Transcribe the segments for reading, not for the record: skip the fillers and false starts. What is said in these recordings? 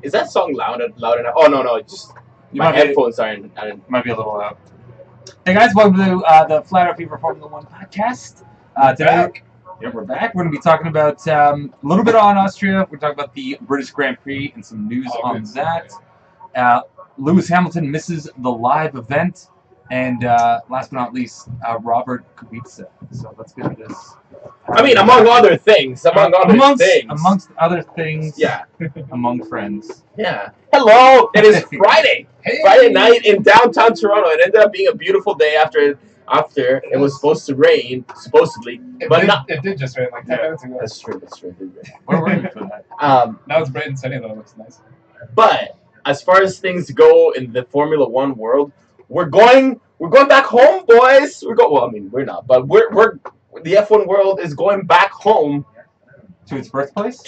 Is that song loud enough? Oh no, just my headphones aren't. Might be a little loud. Hey guys, welcome to the Flat Out Fever Formula One podcast. Today, we're back. We're going to be talking about a little bit on Austria. We're talking about the British Grand Prix and some news on that. Lewis Hamilton misses the live event, and last but not least, Robert Kubica. So let's get into this. I mean, among other things. Amongst other things. Yeah. Among friends. Yeah. Hello. It is Friday. Hey. Friday night in downtown Toronto. It ended up being a beautiful day after it was supposed to rain, supposedly. It did just rain like 10 minutes ago. That's true. Where were you for that? Now it's bright and sunny though. It looks nice. But as far as things go in the Formula One world, we're going back home, boys. Well, I mean, we're not, but we're the F1 world is going back home to its birthplace.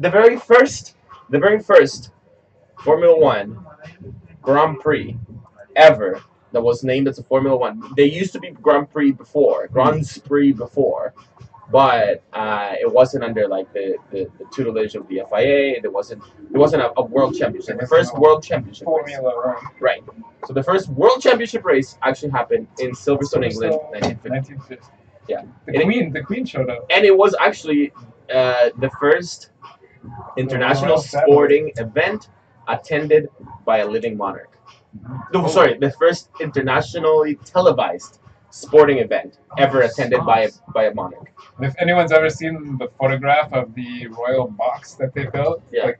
The very first Formula One Grand Prix ever that was named as a Formula One. They used to be Grand Prix before, but it wasn't under like the tutelage of the FIA. There wasn't a world championship. The first world championship Formula One. Right. So the first world championship race actually happened in Silverstone, England, 1950. Yeah. The Queen showed up. And it was actually the first international sporting event attended by a living monarch. No, sorry, the first internationally televised sporting event ever attended by a monarch. If anyone's ever seen the photograph of the royal box that they built, like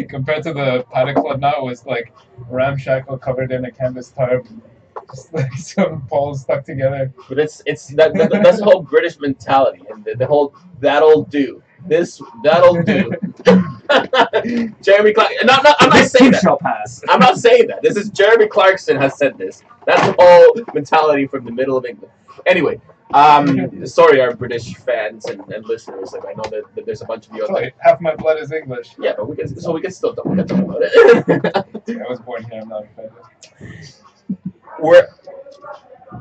compared to the Paddock Club now, it was like ramshackle, covered in a canvas tarp, just like some poles stuck together. But that's the whole British mentality, and the whole that'll do. That'll do. Jeremy Clarkson. No, I'm not saying that. Shall pass. I'm not saying that. This is Jeremy Clarkson has said this. That's the whole mentality from the middle of England. Anyway, sorry, our British fans and listeners. Like I know that there's a bunch of you out there. Half my blood is English. Yeah, but we can still talk about it. I was born here. I'm not offended. We're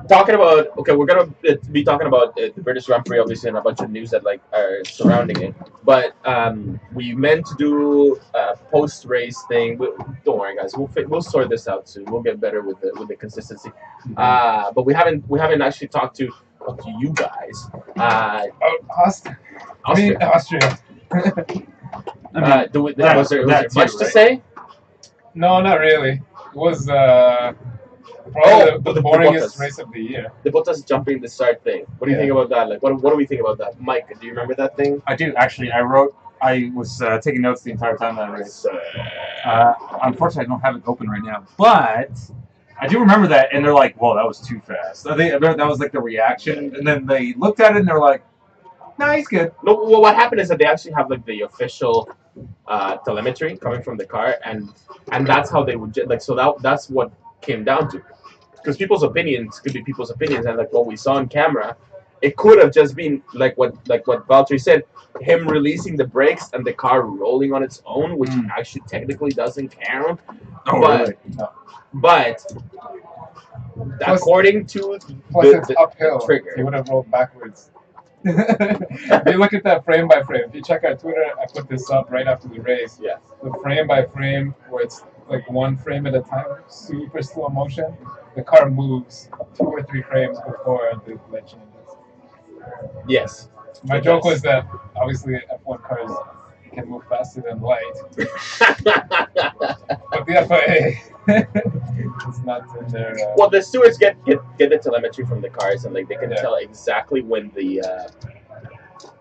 talking about we're gonna be talking about the British Grand Prix, obviously, and a bunch of news that are surrounding it. But we meant to do a post-race thing. Don't worry, guys. We'll sort this out soon. We'll get better with the consistency. But we haven't actually talked to you guys. Austria. Was there much to say? No, not really. It was probably the boringest race of the year. The Bottas jumping the start thing. What do you think about that? Like, what do we think about that? Mike, do you remember that thing? I do, actually. I was taking notes the entire time that race. Unfortunately, I don't have it open right now. But I do remember that, and they're like, whoa, that was too fast. That was like the reaction. And then they looked at it, and they're like, nah, he's good. No, well, what happened is that they actually have like the official telemetry coming from the car, and that's how they would that's what came down to. Because people's opinions could be people's opinions, and like what we saw on camera, it could have just been like what Valtteri said, him releasing the brakes and the car rolling on its own, which actually technically doesn't count. But according to it's uphill, trigger, he would have rolled backwards. If you look at that frame by frame, if you check our Twitter, I put this up right after the race. Yeah. The frame by frame, where it's like one frame at a time, super slow motion. The car moves 2 or 3 frames before the light changes. Yes. My joke was that obviously F1 cars can move faster than light, but the FIA it's not in their. Well, the stewards get the telemetry from the cars, and like they can tell exactly when the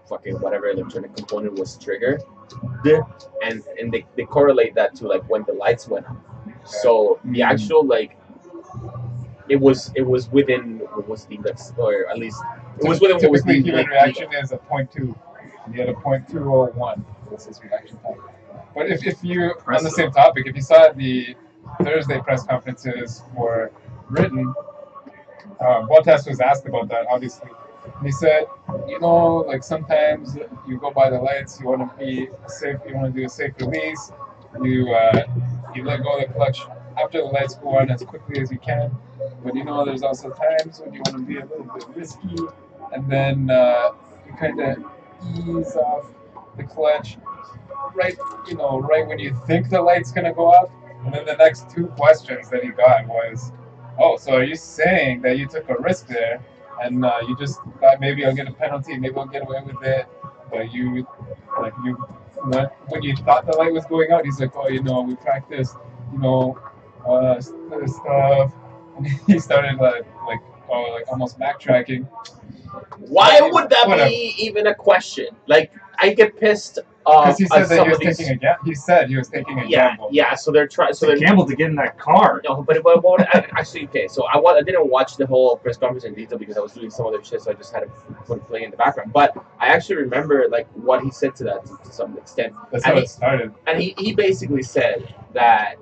fucking whatever electronic component was triggered, and they correlate that to like when the lights went on. So the actual like it was within what was the or at least It was within what was typically deemed human legal. reaction is a 0.2. And he had a 0.201. That's his reaction time. But if you, on the same topic, if you saw the Thursday press conferences for Britain, Bottas was asked about that, obviously. And he said, you know, like sometimes you go by the lights, you want to be safe, you want to do a safe release, you let go of the clutch after the lights go on as quickly as you can. But you know, there's also times when you want to be a little bit risky, and then you kind of ease off the clutch right when you think the light's gonna go off. And then the next two questions that he got was, oh, so are you saying that you took a risk there and you just thought maybe I'll get a penalty, maybe I'll get away with it, but when you thought the light was going out, he's like, oh, you know, we practiced, you know, stuff, and he started like almost backtracking. Why would that be even a question? Like, I get pissed because he said that he was taking a gamble. He said he was taking a gamble. Yeah, so they're trying. So they gambled to get in that car. No, but actually, okay. So I didn't watch the whole press conference in detail because I was doing some other shit, so I just had to put it playing in the background. But I actually remember like what he said to that to some extent. That's how it started. And he basically said that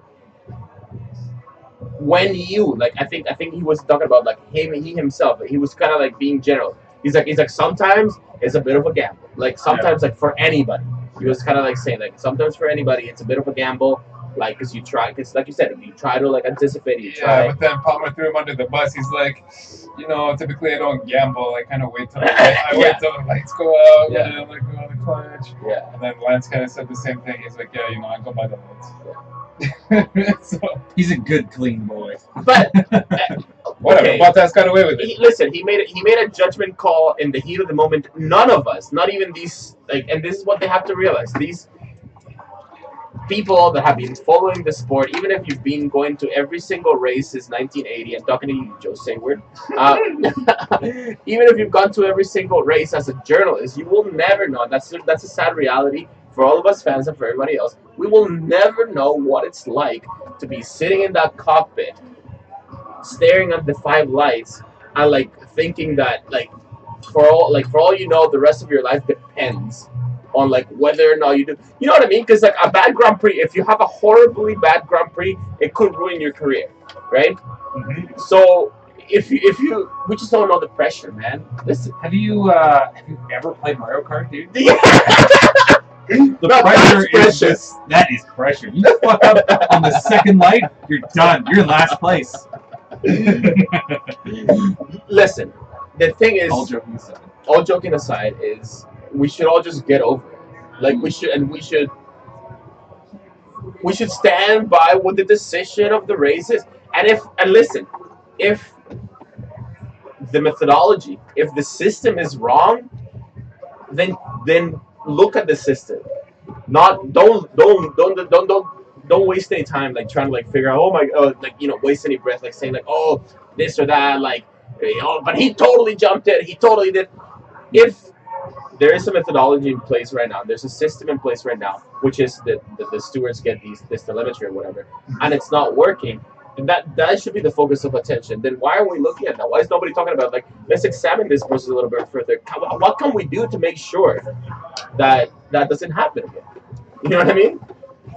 when you I think he was talking about like he himself. He was kind of like being general. He's like sometimes it's a bit of a gamble. Like sometimes like for anybody. He was kind of like saying like sometimes for anybody it's a bit of a gamble. Like because you try, because like you said, you try to like anticipate. You try. But then Palmer threw him under the bus. He's like, you know, typically I don't gamble. I kind of wait till wait till the lights go out and then I let go of the clutch. Yeah. And then Lance kind of said the same thing. He's like, yeah, you know, I go by the lights. So he's a good, clean boy. But whatever. Bottas got away with it. Listen, he made a judgment call in the heat of the moment. None of us, not even these, like, and this is what they have to realize. These people that have been following the sport, even if you've been going to every single race since 1980, I'm talking to you, Joe Sayward. Even if you've gone to every single race as a journalist, you will never know. That's a sad reality for all of us fans and for everybody else. We will never know what it's like to be sitting in that cockpit, staring at the five lights, and like thinking that for all you know, the rest of your life depends on like whether or not you do. You know what I mean? Because like a bad Grand Prix, if you have a horribly bad Grand Prix, it could ruin your career, right? Mm-hmm. So if you, we just don't know the pressure, man. Listen, have you ever played Mario Kart, dude? The pressure is that is pressure. You fuck up on the second light, you're done. You're in last place. Listen, the thing is, all joking aside, is we should all just get over it. Like we should stand by what the decision of the race is. And listen, if the methodology, if the system is wrong, then look at the system. Don't waste any time like trying to like figure out, oh my god, like, you know, waste any breath like saying like, oh, this or that, like, you know, but he totally jumped it, he totally did. If there is a methodology in place right now, there's a system in place right now, which is that the stewards get this telemetry or whatever, and it's not working, and that should be the focus of attention. Then why are we looking at that? Why is nobody talking about, like, let's examine this process a little bit further. What can we do to make sure that doesn't happen again? You know what I mean?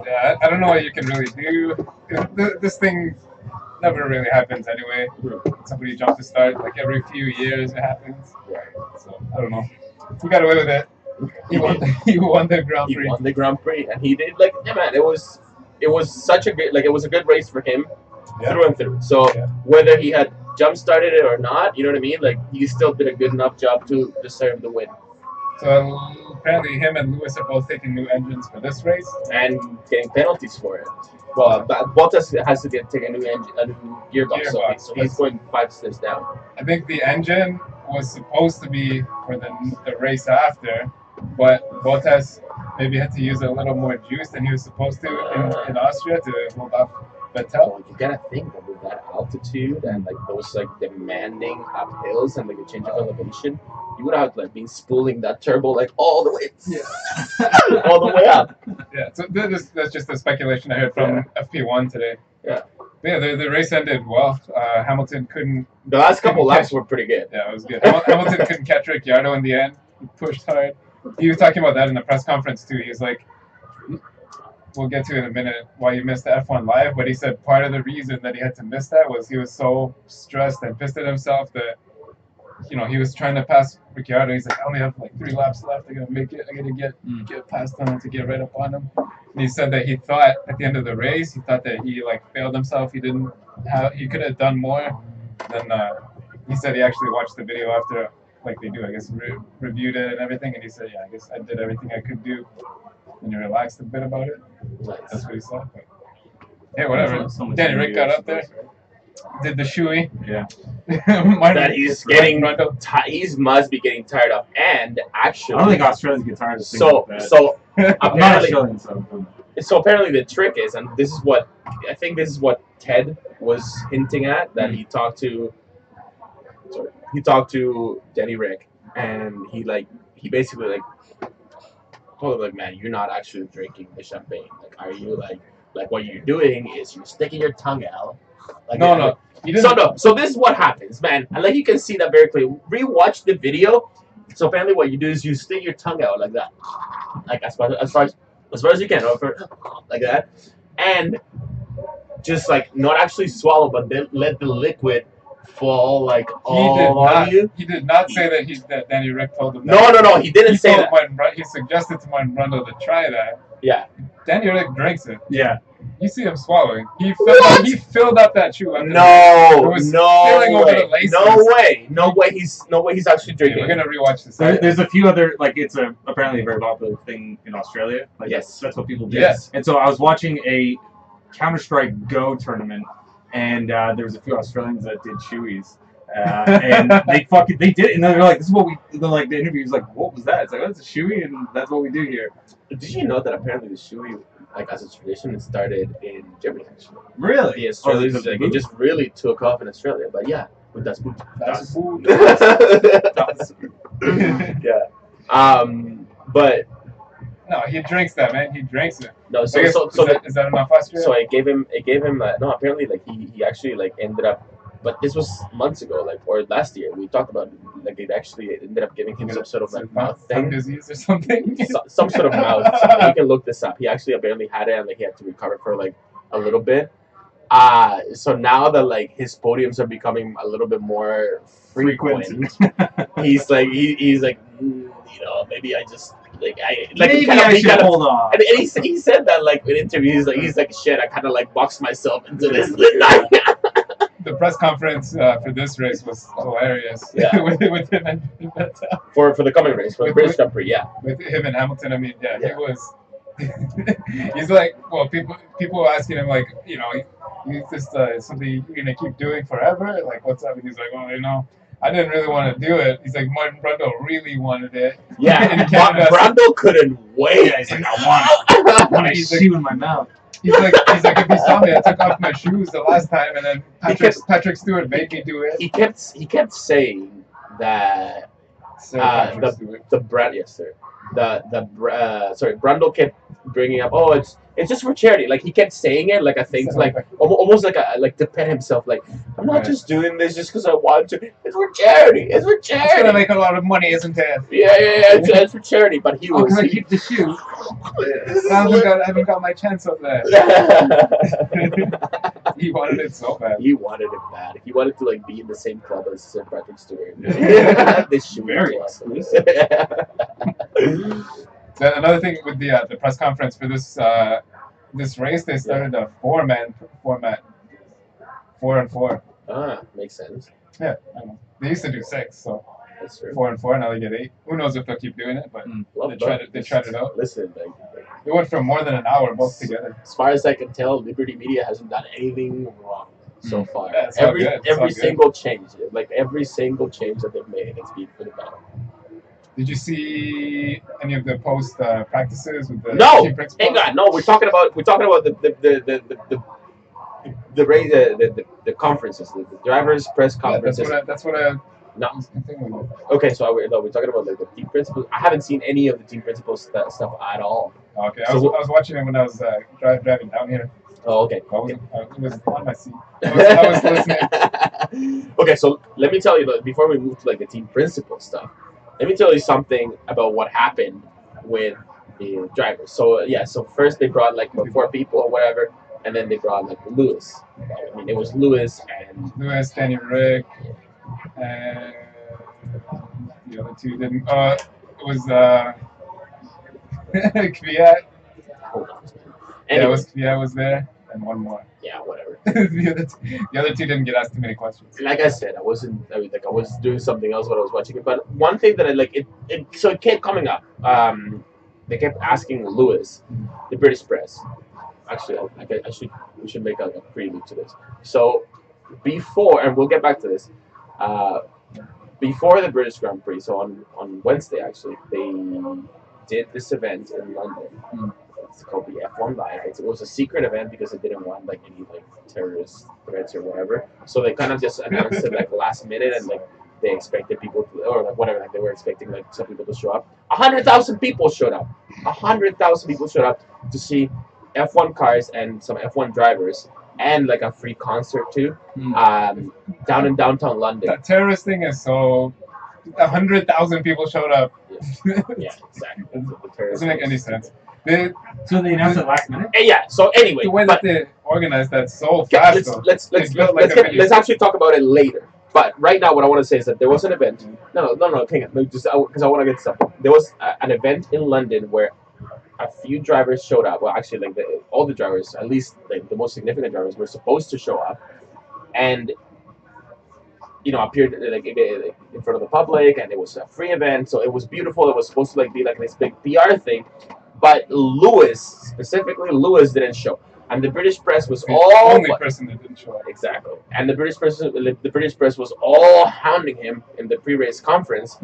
Yeah, I don't know what you can really do. This thing never really happens anyway. Somebody jumps the start, like every few years it happens. So I don't know. He got away with it. He won the Grand Prix. He won the Grand Prix, and he did, like, yeah, man. It was such a good, like, it was a good race for him, through and through. So whether he had jump started it or not, you know what I mean? Like, he still did a good enough job to deserve the win. So apparently, him and Lewis are both taking new engines for this race and getting penalties for it. Well, Bottas has to take a new gearbox, so he's going 5 steps down. I think the engine was supposed to be for the race after, but Bottas maybe had to use a little more juice than he was supposed to in Austria to hold off Vettel. You gotta think that with that altitude and like those like demanding uphills and like a change of elevation, you would have like been spooling that turbo like all the way, all the way up. Yeah, so that's just a speculation I heard from FP1 today. Yeah. Yeah, the race ended well. Hamilton couldn't. The last couple laps were pretty good. Yeah, it was good. Hamilton couldn't catch Ricciardo in the end. He pushed hard. He was talking about that in the press conference too. He's like, we'll get to it in a minute why he missed the F1 live, but he said part of the reason that he had to miss that was he was so stressed and pissed at himself that, you know, he was trying to pass Ricciardo. He's like, I only have like 3 laps left. I gotta make it. I gotta get past him to get right up on him. And he said that he thought at the end of the race, he thought that he like failed himself. He could have done more. Then he said he actually watched the video after, like they do, I guess, reviewed it and everything. And he said, yeah, I guess I did everything I could do. And he relaxed a bit about it. Nice. That's what he said. But, hey, whatever. Danny Rick got up there, did the shoey. Yeah. That he's getting, he must be getting tired of. And actually, I don't think Australians get tired of things so like that. so I'm not apparently, Australian, so apparently the trick is, and this is what I think this is what Ted was hinting at, that he talked to Danny Rick, and he basically like told him, like, man, you're not actually drinking the champagne. Like, are you like what you're doing is you're sticking your tongue out. Like, No. So this is what happens, man. And like you can see that very clearly. Rewatch the video. So apparently, what you do is you stick your tongue out like that, like as far as you can, like that, and just like not actually swallow, but then let the liquid fall like all on you. He did not say that Danny Rick told him. No, he didn't say that. He suggested to Martin Brundle to try that. Yeah. Danny Rick drinks it. Yeah. You see him swallowing. He filled up that shoe. No way. He's actually drinking. We're gonna rewatch this. There's a few other, like, it's apparently a very popular thing in Australia. Like, yes, that's what people do. Yes. And so I was watching a Counter-Strike Go tournament, and there was a few Australians that did shoeies. And they did it, and they're like, this is what the interview was like, what was that? It's like, oh, it's a shoey, and that's what we do here. Did you know that apparently the shoey, like as a tradition, it started in Germany actually? Really? The Australians, it just really took off in Australia. But yeah, with that food. Yeah. But no, he drinks that, man. He drinks it. No, is that enough Australia? So it gave him no, apparently like he actually like ended up, but this was months ago, like, or last year we talked about, like, it actually ended up giving him some sort of like mouth thing, disease or something. some sort of mouth. You can look this up. He actually apparently had it, and like he had to recover for like a little bit. So now that like his podiums are becoming a little bit more frequent, he's like you know, maybe I just maybe I should hold on. And he said that like in interviews, he's like shit, I kind of like boxed myself into this. The press conference for this race was hilarious. Yeah. with him and for the coming race, for the British Grand Prix, yeah. With him and Hamilton, I mean, yeah. He was. He's like, well, people were asking him, like, you know, is this something you're gonna keep doing forever? Like, what's up? And he's like, well, you know, I didn't really want to do it. He's like, Martin Brundle really wanted it. Yeah, Brundle couldn't wait. Yeah, he's like, I want a shoe in my mouth. He's like, if you saw me, I took off my shoes the last time, and then Patrick Stewart made me do it. He kept saying that Brundle kept bringing up, oh, it's just for charity. Like he kept saying it like a thing, like almost like to pet himself. Like, I'm not just doing this just because I want to. It's for charity. It's for charity. It's gonna make a lot of money, isn't it? Yeah. It's for charity. But he was. Can I keep the shoe? I haven't got my chance on that. He wanted it so bad. He wanted it bad. He wanted to like be in the same club as Sir Patrick Stewart. This shoe very exclusive. So another thing with the press conference for this race, they started a 4-man format, 4 and 4. Ah, makes sense. Yeah, I know. They used to do 6, so that's true. 4 and 4. Now they get 8. Who knows if they'll keep doing it? But they tried it out. Listen, they went for more than an hour both together. As far as I can tell, Liberty Media hasn't done anything wrong so far. Yeah, every single change, like every single change that they've made, it's been for the better. Did you see any of the post practices with the team principals? Hang on, no. We're talking about the conferences, the drivers' press conferences. Yeah, that's what I No. I think we did. Okay, so we're talking about like the team principles. I haven't seen any of the team principles stuff at all. Okay, So I was watching it when I was driving down here. Oh, okay. It was on my seat. I was listening. Okay, so let me tell you, before we move to like the team principle stuff, let me tell you something about what happened with the drivers. So yeah, so first they brought like 4 people or whatever, and then they brought like Lewis. I mean, it was Lewis and Danny Rick, and the other two didn't. It was Kvyat. hold on. Yeah, Anyway, Kvyat was there, and one more. yeah, whatever. the other two didn't get asked too many questions. Like I said, I was doing something else when I was watching it. But one thing that I like, so it kept coming up. They kept asking Lewis, the British press. Actually, we should make a prelude to this. So before, and we'll get back to this. Before the British Grand Prix, so on Wednesday actually, they did this event in London. It's called the F1 Live. It was a secret event because it didn't want like any like terrorist threats or whatever. So they kind of just announced it like last minute, and like they expected people to, or like whatever, like they were expecting like some people to show up. 100,000 people showed up. 100,000 people showed up to see F1 cars and some F1 drivers, and like a free concert too, down in downtown London. That terrorist thing is so. 100,000 people showed up. Yeah, exactly. Doesn't make any sense. So they announced it last minute? Yeah. So anyway, the way that they organized that so fast. Let's actually talk about it later. But right now, what I want to say is that there was an event. No, hang on. Just because I want to get something. There was an event in London where a few drivers showed up. Well, actually, like all the drivers, at least like the most significant drivers, were supposed to show up, and appeared like in front of the public, and it was a free event, so it was beautiful. It was supposed to like be like this big PR thing, but Lewis didn't show, and the British press was the all only person that didn't show up. Exactly, and the British press was all hounding him in the pre-race conference,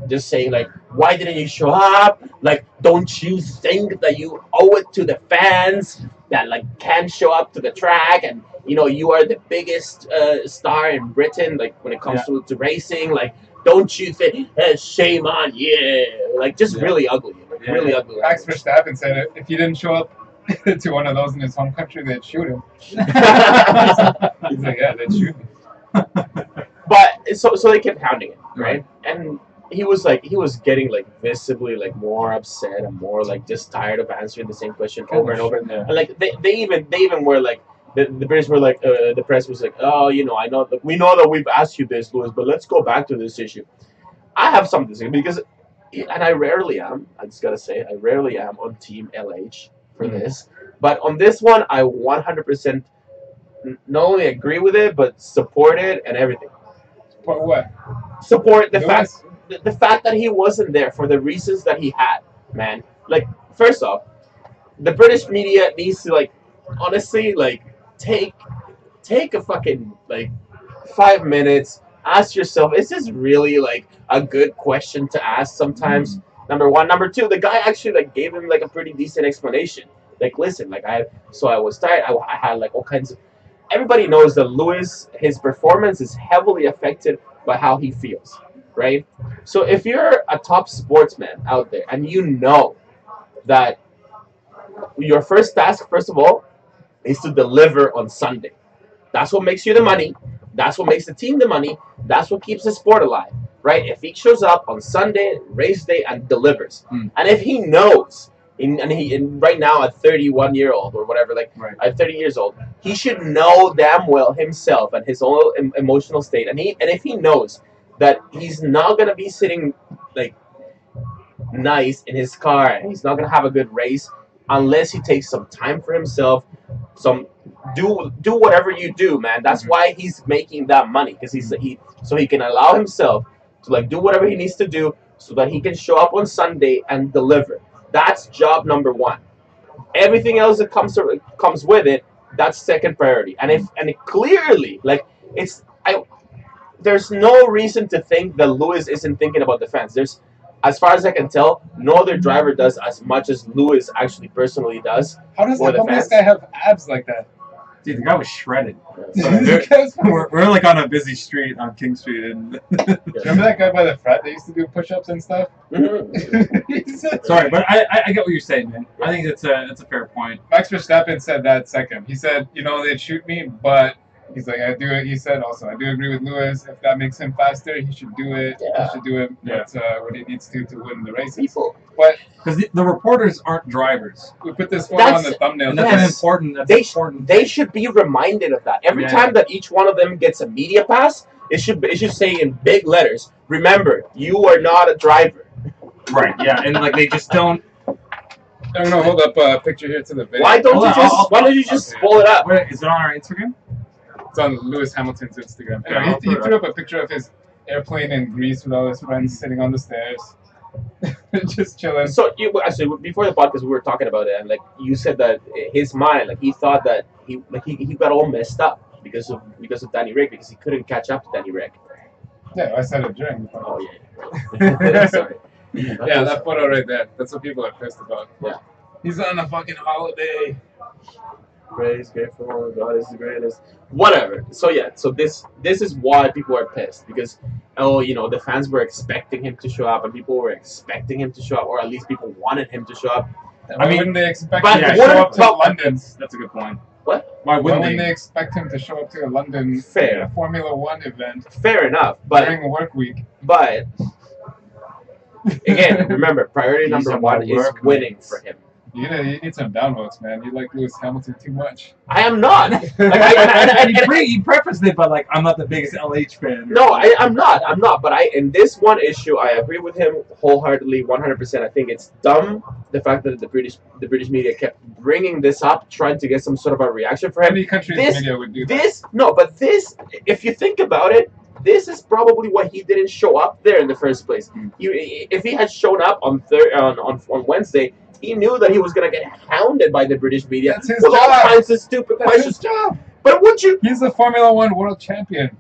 just saying like, why didn't you show up? Like, don't you think that you owe it to the fans that like can't show up to the track, and you are the biggest star in Britain, like when it comes to racing, like don't you think shame on you? Like just really ugly, really ugly. Max Verstappen said if he didn't show up to one of those in his home country, they'd shoot him. He's like, yeah, they'd shoot me. But so they kept hounding him, right? And he was getting like visibly like more upset and more like just tired of answering the same question over and over. And like they even were like the British were like the press was like, oh, we know that we've asked you this, Lewis, but let's go back to this issue. I have something to say because, and I rarely am. I just gotta say I rarely am on Team LH for this, but on this one I 100% not only agree with it but support it and everything. Support what? Support the fact that he wasn't there for the reasons that he had, man. Like, first off, the British media needs to like honestly like take a fucking like 5 minutes, ask yourself, is this really like a good question to ask sometimes? Number one. Number two, the guy actually like gave him like a pretty decent explanation. Like, listen, like I was tired, I had like all kinds of, everybody knows that Lewis, his performance is heavily affected by how he feels, right? So if you're a top sportsman out there and you know that your first task, first of all, is to deliver on Sunday. That's what makes you the money. That's what makes the team the money. That's what keeps the sport alive, right? If he shows up on Sunday, race day, and delivers, and if he knows, and right now at 31-year-old or whatever, like at 30 years old, he should know damn well himself and his own emotional state, and if he knows that he's not gonna be sitting like nice in his car and he's not gonna have a good race unless he takes some time for himself, do whatever you do, man. That's why he's making that money, because so he can allow himself to like do whatever he needs to do so that he can show up on Sunday and deliver. That's job number one. Everything else that comes with it, that's second priority. And it clearly, like, there's no reason to think that Lewis isn't thinking about the fans. There's, as far as I can tell, no other driver does as much as Lewis actually personally does. How does this guy have abs like that? Dude, the guy was shredded. We're like on a busy street on King Street, and remember that guy by the frat that used to do push-ups and stuff? Sorry, but I get what you're saying, man. I think that's a fair point. Max Verstappen said that second. He said, they'd shoot me, but he's like, I do it. He said also, I do agree with Lewis. If that makes him faster, he should do it. Yeah. He should do it. That's what he needs to win the races. People. But because the reporters aren't drivers. We put this photo on the thumbnail. And that's important. They should be reminded of that every time that each one of them gets a media pass. It should say in big letters, "Remember, you are not a driver." Right. Yeah, and like they just don't. I don't know. Hold up a picture here to the video. Why don't you just pull it up? Wait, is it on our Instagram? It's on Lewis Hamilton's Instagram. Anyway, he threw up a picture of his airplane in Greece with all his friends sitting on the stairs, just chilling. So before the podcast, we were talking about it, and like you said that his mind, like he thought that he got all messed up because of Danny Rick, because he couldn't catch up to Danny Rick. Yeah, I said it during the podcast. Oh yeah. Sorry. Yeah, that photo right there. That's what people are pissed about. Yeah. He's on a fucking holiday. Praise, grateful, God is the greatest. Whatever. So yeah, so this is why people are pissed, because the fans were expecting him to show up, and people were expecting him to show up, or at least people wanted him to show up. I mean, wouldn't they expect him to show up to London? That's a good point. What? Why wouldn't they expect him to show up to a London Formula One event? Fair enough, but during a work week. But again, remember, priority number one is winning for him. You need some downvotes, man. You like Lewis Hamilton too much. I am not. He prefaced it by like, I'm not the biggest LH fan. No, I'm not. But in this one issue, I agree with him wholeheartedly, 100%. I think it's dumb, the fact that the British media kept bringing this up, trying to get some sort of a reaction for him. Any country's media would do that. This, if you think about it, this is probably why he didn't show up there in the first place. If he had shown up on Wednesday, he knew that he was going to get hounded by the British media with all kinds of stupid questions. His job. But would you? He's the Formula One world champion.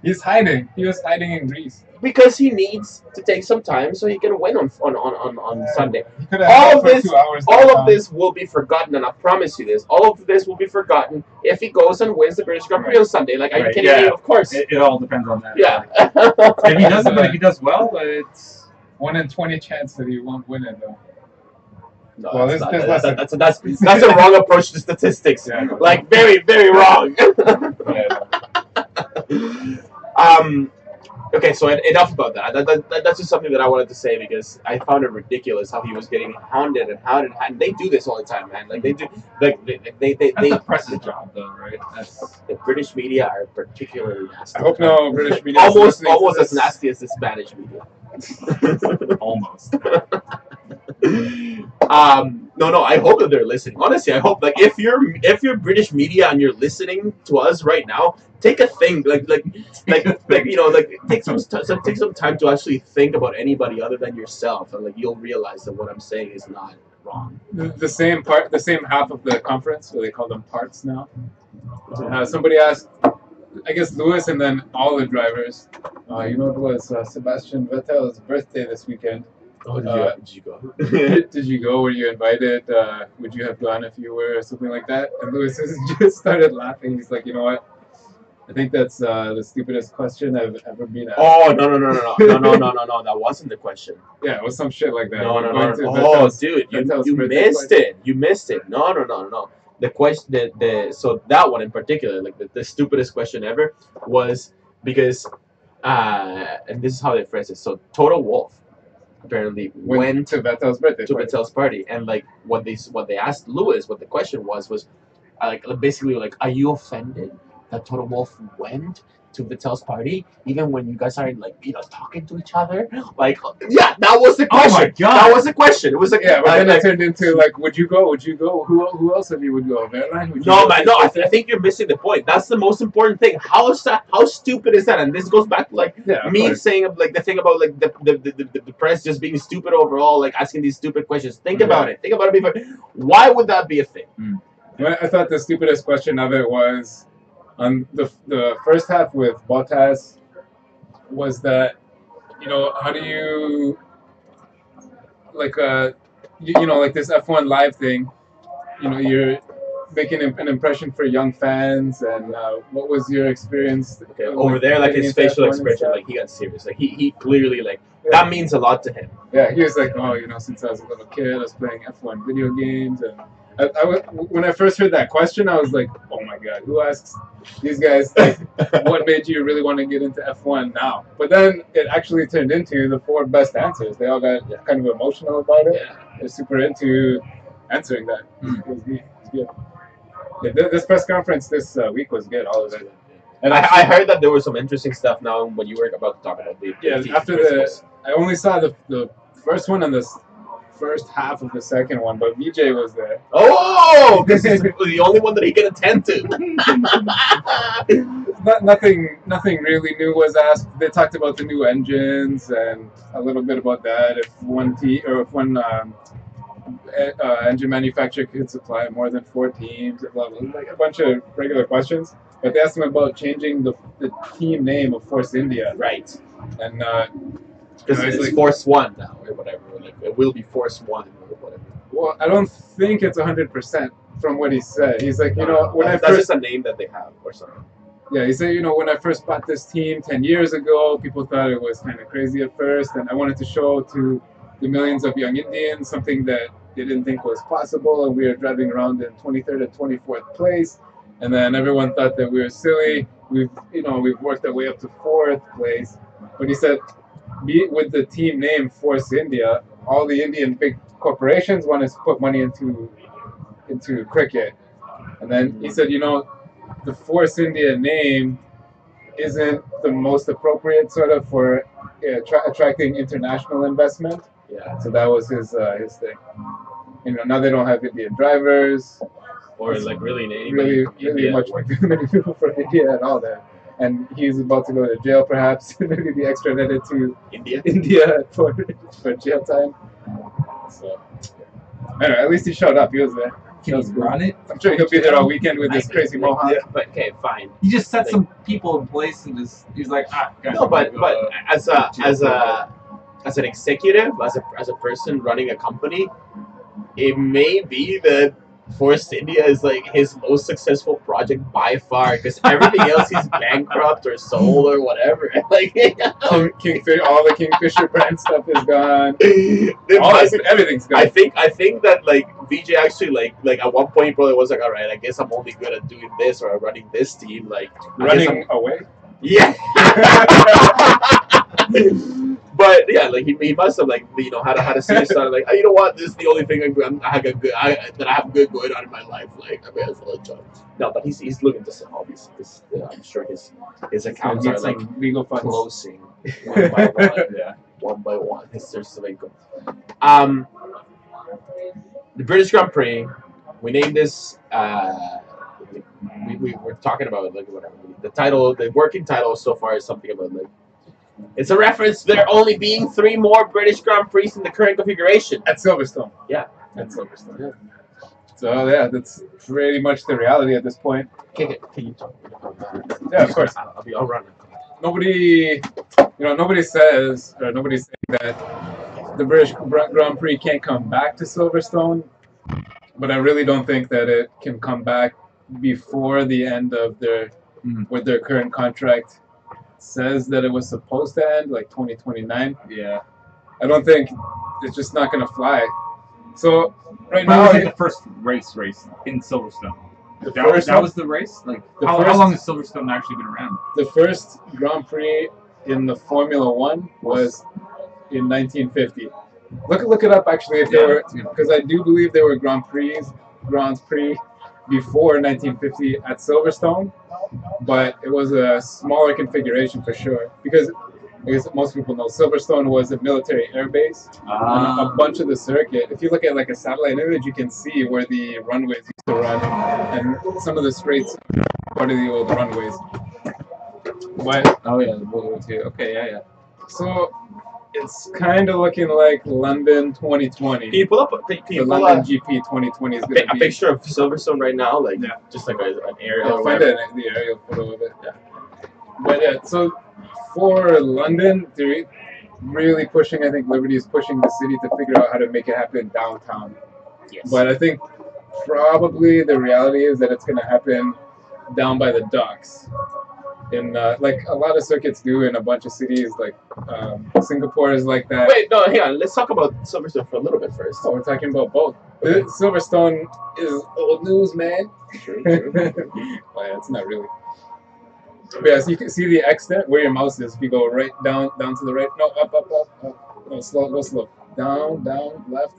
He's hiding. He was hiding in Greece. Because he needs to take some time so he can win on Sunday. All of this will be forgotten, and I promise you this. All of this will be forgotten if he goes and wins the British Grand Prix on Sunday. Like, are you kidding me? Of course. It all depends on that. Yeah. If he doesn't, but if he does well, it's 1 in 20 chance that he won't win it, though. No, well, that's a wrong approach to statistics. Yeah, like very, very wrong. Okay, so enough about that. That's just something that I wanted to say, because I found it ridiculous how he was getting hounded, and they do this all the time, man. Like they do, like they that's the press's job, though, right? The British media are particularly nasty. I hope no British media almost as nasty as the Spanish media. Almost. No, I hope that they're listening. Honestly, I hope, like, if you're British media and you're listening to us right now, take a think, take some time to actually think about anybody other than yourself, and like you'll realize that what I'm saying is not wrong. The same half of the conference, or they call them parts now. Somebody asked, I guess Lewis and then all the drivers. It was Sebastian Vettel's birthday this weekend. Oh, did you go? Did you go? Were you invited? Would you have gone if you were, or something like that? And Lewis just started laughing. He's like, you know what? I think that's the stupidest question I've ever been asked. Oh, no, that wasn't the question. Yeah, it was some shit like that. No. Oh, dude, you missed it. You missed it. No. The question, so that one in particular, like the stupidest question ever, was because, and this is how they phrased it. So Toto Wolff apparently went to Vettel's birthday Vettel's party, and like what they asked Lewis, what the question was like basically like, are you offended that Toto Wolff went to Vettel's party even when you guys aren't like talking to each other? Like, yeah, that was the question. Oh my god, that was the question. It was like, yeah, but then it turned into like, would you go? Who else of you would go? No, man, no. I think you're missing the point. That's the most important thing. How stupid is that? And this goes back to like me saying like the thing about like the press just being stupid overall, like asking these stupid questions. Think about it. Think about it before. Why would that be a thing? I thought the stupidest question of it was, on the first half with Bottas, was that, how do you, like, like this F1 live thing, you know, you're making an impression for young fans, and what was your experience? Okay, over there, like his facial expression, like he got serious. Like he clearly like that means a lot to him. Yeah, he was like, oh, you know, since I was a little kid, I was playing F1 video games, and when I first heard that question, I was like, oh my god, who asks these guys like, what made you really want to get into F1 now? But then it actually turned into the 4 best answers. They all got kind of emotional about it. Yeah. They're super into answering that. It was good. Yeah, this press conference this week was good, all of it. And I heard that there was some interesting stuff now when you were about to talk about the after principles. I only saw the first one and the first half of the second one, but VJ was there. Oh, because he's the only one that he can attend to. Nothing really new was asked. They talked about the new engines and a little bit about that. If one engine manufacturer could supply more than 4 teams, blah, blah, blah, like a bunch of regular questions. But they asked him about changing the team name of Force India. Right. And because it's like Force One now or whatever. Like it will be Force One or whatever. Well, I don't think it's 100% from what he said. He's like, you know, when that's just a name that they have or something. Yeah, he said, you know, when I first bought this team 10 years ago, people thought it was kind of crazy at first, and I wanted to show to the millions of young Indians something that they didn't think was possible, and we were driving around in 23rd and 24th place, and then everyone thought that we were silly. We've worked our way up to 4th place, but he said, with the team name Force India, all the Indian big corporations wanted to put money into cricket, and then he said, you know, the Force India name isn't the most appropriate sort of for attracting international investment. Yeah. So that was his thing. You know, now they don't have Indian drivers, or like really many people from India and all that. And he's about to go to jail, perhaps maybe be extradited to India for jail time. So anyway, at least he showed up. He was there. Can he run it? I'm sure he'll be there all weekend with this crazy mohawk. Yeah, but okay, fine. He just set some people in place and he's like, no, but as an executive, as a person running a company, it may be that Force India is like his most successful project by far, because everything else he's bankrupt or sold or whatever. Like all the Kingfisher brand stuff is gone. Everything's gone. I think that like VJ actually like at one point he probably was like, all right, I guess I'm only good at doing this or running this team, like running away. Yeah. But yeah, like he must have like had a serious thought like, oh, you know what, this is the only thing that I have good going on in my life. Like I mean, it's a job. No, but he's looking to sell. Obviously, I'm sure his accounts are like legal funds closing one by one. Yeah, one by one. His sources of income. The British Grand Prix. We named this. We were talking about like whatever the title, the working title so far is something about like. It's a reference to there only being 3 more British Grand Prix in the current configuration. At Silverstone. Yeah. At Silverstone. Yeah. So, yeah, that's pretty much the reality at this point. Can you talk about that? Yeah, of course. I'll run it. Nobody says, or nobody's saying that the British Grand Prix can't come back to Silverstone, but I really don't think that it can come back before the end of with their current contract. Says that it was supposed to end like 2029. Yeah, I don't think it's just not gonna fly. So right now, now, was the first race in Silverstone. That was the race. Like how long has Silverstone actually been around? The first Grand Prix in the Formula One was in 1950. Look it up actually if there were, because I do believe there were Grand Prix before 1950 at Silverstone. But it was a smaller configuration for sure, because I guess most people know Silverstone was a military air base. And a bunch of the circuit, if you look at like a satellite image, you can see where the runways used to run, and some of the straights are part of the old runways. But okay, yeah. So it's kind of looking like London 2020. Can you pull up the London GP 2020 is going to be a picture of Silverstone right now, like just like an aerial. I'll find the aerial photo of it. Yeah. But yeah, so for London, they're really pushing. I think Liberty is pushing the city to figure out how to make it happen downtown. Yes. But I think probably the reality is that it's going to happen down by the docks. In like a lot of circuits do in a bunch of cities, like Singapore is like that. Wait, no, hang on. Let's talk about Silverstone for a little bit first. So we're talking about both. Silverstone is old news, man. True. Well, yeah, it's not really. But yeah, so you can see the X there, where your mouse is. If you go right down to the right, no, up. No, slow, go slow. Down, left.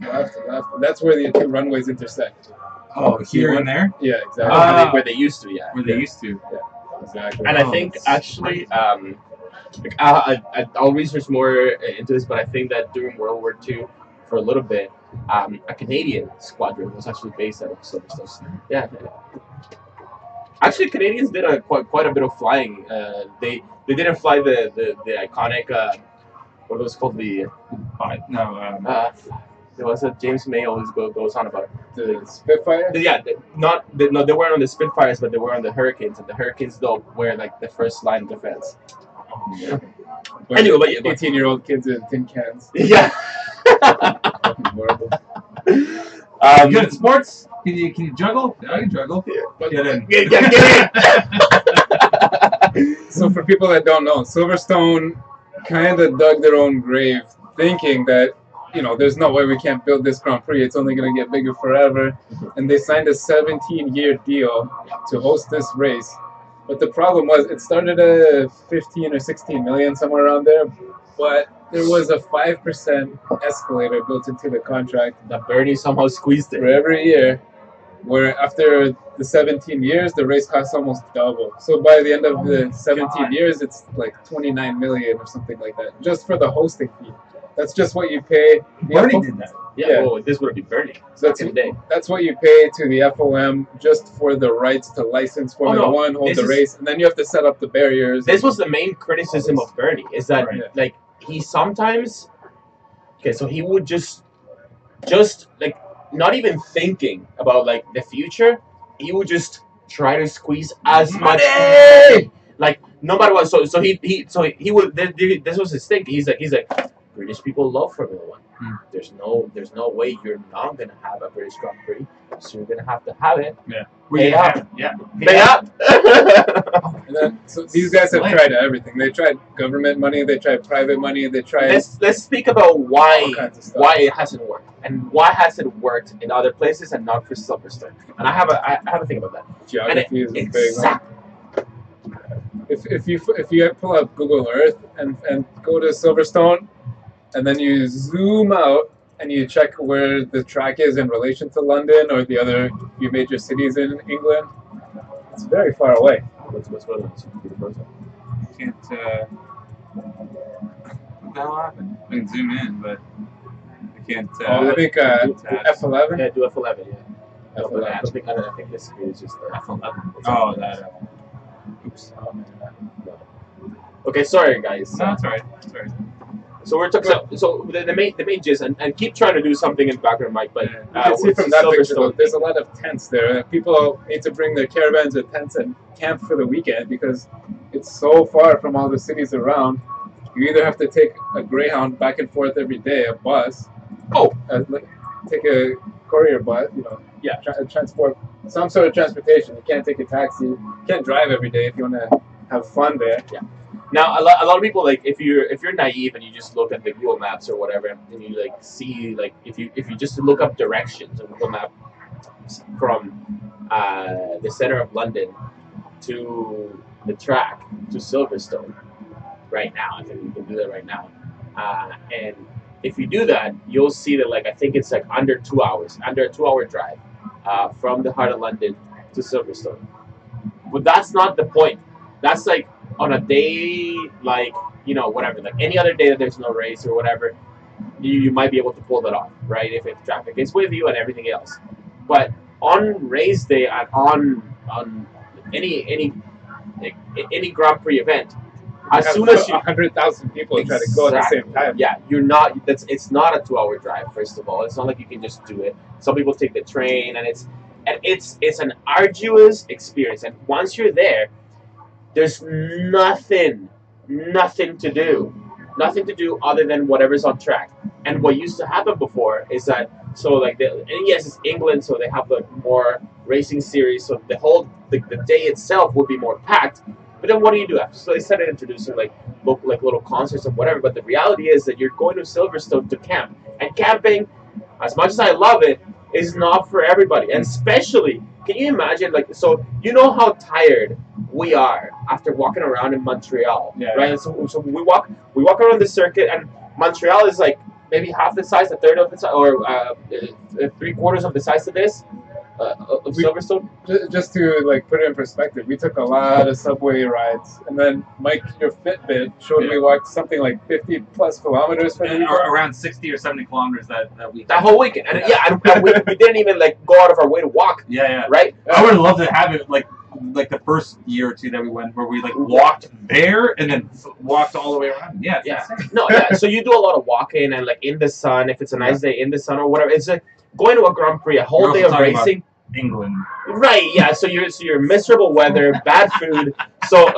That's where the two runways intersect. Oh, here and there? Yeah, exactly. Where they used to, yeah. Where they used to. Yeah, exactly. And I think actually, like, I'll research more into this, but I think that during World War II, for a little bit, a Canadian squadron was actually based out of Silverstone. Yeah. Actually, Canadians did quite a bit of flying. They didn't fly the iconic what was called the there was a James May always goes on about the Spitfire. They weren't on the Spitfires, but they were on the Hurricanes, and the Hurricanes though were like the first line defense. Yeah. Anyway, but 18-year-old kids in tin cans. Yeah. Horrible. You good at sports? Can you juggle? Yeah, I can juggle. Yeah. Get in. Get in. So for people that don't know, Silverstone kind of dug their own grave, thinking that, you know, there's no way we can't build this Grand Prix. It's only going to get bigger forever. And they signed a 17-year deal to host this race. But the problem was it started at 15 or 16 million, somewhere around there. But there was a 5% escalator built into the contract that Bernie somehow squeezed for it. every year, where after the 17 years, the race costs almost double. So by the end of the 17 years, it's like 29 million or something like that, just for the hosting fee. That's just what you pay. Bernie did that. Yeah. Well, this would be Bernie. So that's what you pay to the FOM just for the rights to license Formula One, hold the race, and then you have to set up the barriers. This was the main criticism of Bernie, is that like he sometimes, so he would just like not even thinking about like the future, he would just try to squeeze as much like no matter what. So he would. This was his thing. He's like. British people love Formula One. There's no way you're not gonna have a British Grand Prix, so you're gonna have to have it. Yeah. Pay up. Yeah. Pay up. And then, so these guys have tried everything. They tried government money. They tried private money. They tried. Let's speak about why it hasn't worked and why has it worked in other places and not for Silverstone. And I have a thing about that. Geography is a big one. If you pull up Google Earth and go to Silverstone, and then you zoom out and you check where the track is in relation to London or the other few major cities in England, it's very far away. What's going on? You can't. What the hell happened? I can zoom in, but I can't. I think F11. Yeah, do F11. Yeah. F11. I think this screen is just F11. Oh, that. Oops. Okay, sorry guys. No, that's alright. Sorry. So we're talking. So the main gist, and keep trying to do something in the background, Mike. But you can see from that picture, there's a lot of tents there. People need to bring their caravans or tents and camp for the weekend because it's so far from all the cities around. You either have to take a Greyhound back and forth every day, a bus. Take a courier bus. You know. Yeah. Transport some sort of transportation. You can't take a taxi. You can't drive every day if you want to have fun there. Yeah. Now, a lot of people, like, if you're naive and you just look at the Google Maps or whatever, and you like see, like, if you just look up directions on Google Map from the center of London to the track to Silverstone, right now, I think you can do that right now, and if you do that, you'll see that, like, I think it's like under 2 hours, under a 2-hour drive from the heart of London to Silverstone. But that's not the point. That's like on a day, like, you know, whatever, like any other day that there's no race or whatever, you might be able to pull that off, right? If traffic is with you and everything else. But on race day and on any Grand Prix event, as soon as 100,000 people try to go at the same time. Yeah, you're not. It's not a 2-hour drive. First of all, it's not like you can just do it. Some people take the train, and it's an arduous experience. And once you're there, there's nothing to do other than whatever's on track. And what used to happen before is that So like, and yes, it's England, so they have like more racing series. So the whole the day itself will be more packed. But then what do you do after? So they started introducing like little concerts and whatever. But the reality is that you're going to Silverstone to camp, and camping, as much as I love it, is not for everybody. And especially, can you imagine, like, so you know how tired we are after walking around in Montreal, right? And so we walk around the circuit, and Montreal is like maybe half the size, a third of the size, or 3/4 of the size of this. Of Silverstone? Just to like put it in perspective, we took a lot of subway rides, and then Mike, your Fitbit showed me walked something like 50 plus kilometers for the weekend. Around 60 or 70 kilometers that weekend. That whole weekend, and and we didn't even like go out of our way to walk. Right. I would love to have it like the first year or two that we went, where we like walked there and then walked all the way around. So you do a lot of walking and like in the sun, if it's a nice day in the sun or whatever. It's like going to a Grand Prix, a whole day of racing. England. Right, yeah. So you're miserable weather, bad food. So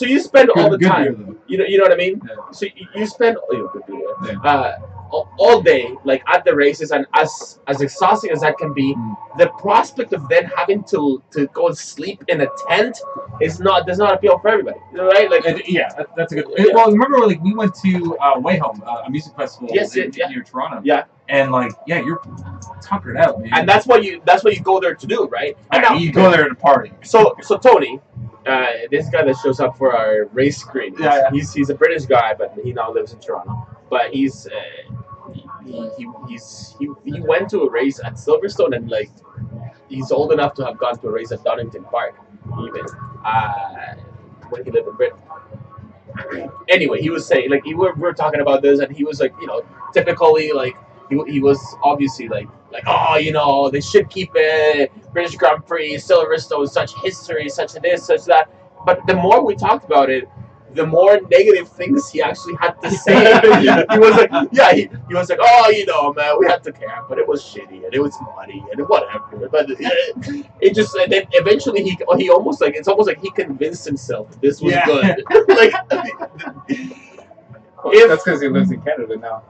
you spend all the time. You know what I mean? Yeah. So you spend all day like at the races, and as exhausting as that can be, the prospect of then having to go and sleep in a tent does not appeal for everybody, right? Like that's a good. Well, remember like we went to Wayhome, a music festival near Toronto. And like you're tuckered out, man. And that's what you go there to do, right? And now, you go there to party. So Tony, this guy that shows up for our race screen, he's a British guy, but he now lives in Toronto. But he went to a race at Silverstone, and like he's old enough to have gone to a race at Donington Park, even when he lived in Britain. Anyway, he was saying like we were talking about this, and he was like, typically like. He was obviously like they should keep it British Grand Prix, Silverstone, such history, such this, such that. But the more we talked about it, the more negative things he actually had to say. He was like, he was like, man, we had to camp, but it was shitty and it was muddy and whatever. But it just, and then eventually he almost like, it's almost like he convinced himself that this was good. Like, that's because he lives in Canada now.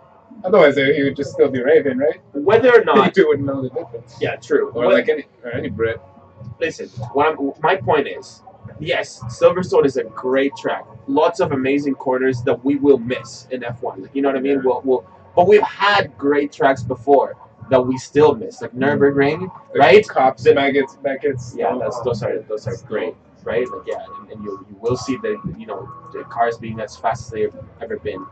Otherwise, he would just still be raving, right? Whether or not you wouldn't know the difference. Yeah, true. Or like any Brit. Listen, my point is, yes, Silverstone is a great track. Lots of amazing corners that we will miss in F1. Like, you know what I mean? But we've had great tracks before that we still miss, like Nürburgring, right? Cops, Beckett's. Yeah, those are great, right? Like and you will see the cars being as fast as they've ever been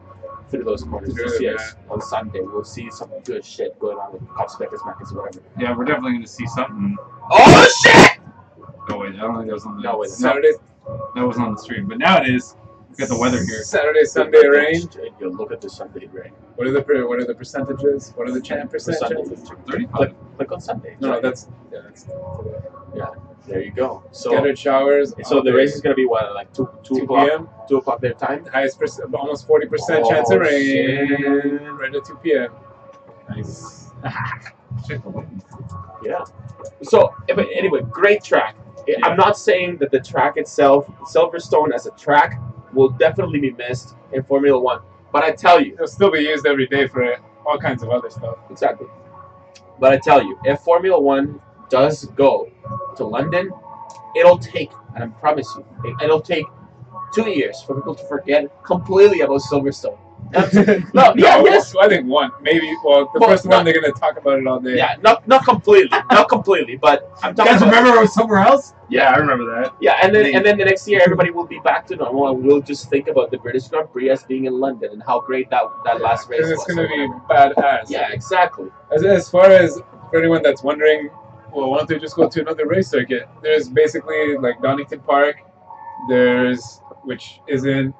through those corners. Yes, on Sunday we'll see some good shit going on with Cops, Beckett's, whatever. Yeah, we're definitely gonna see something. Oh shit! No wait, I don't think that was on the. No, wait, Saturday. That wasn't on the stream, but now it is. Look at the weather here. Saturday, Sunday rain. You look at the Sunday rain. What are the percentages? What are the percentages? 35. Click on Sunday. No, that's there you go. So scattered showers. So the race is gonna be what, like 2 p.m. 2 o'clock their time. Highest almost 40% chance of rain. Right at 2 p.m. Nice. Yeah. So anyway, great track. I'm not saying that the track itself, Silverstone as a track, will definitely be missed in Formula One. But I tell you, it'll still be used every day for all kinds of other stuff. Exactly. But I tell you, if Formula One does go to London, it'll take, and I promise you, it'll take 2 years for people to forget completely about Silverstone. Yes. I think one, maybe. Well, the first one they're gonna talk about it all day. Yeah, not completely, but I'm talking. You guys remember it was somewhere else? Yeah, I remember that. Yeah, and then the next year everybody will be back to normal, and we'll just think about the British Grand Prix as being in London and how great that last race was. It's gonna be badass. Yeah, exactly. As far as for anyone that's wondering, well, why don't they just go to another race circuit? There's basically like Donington Park. Which isn't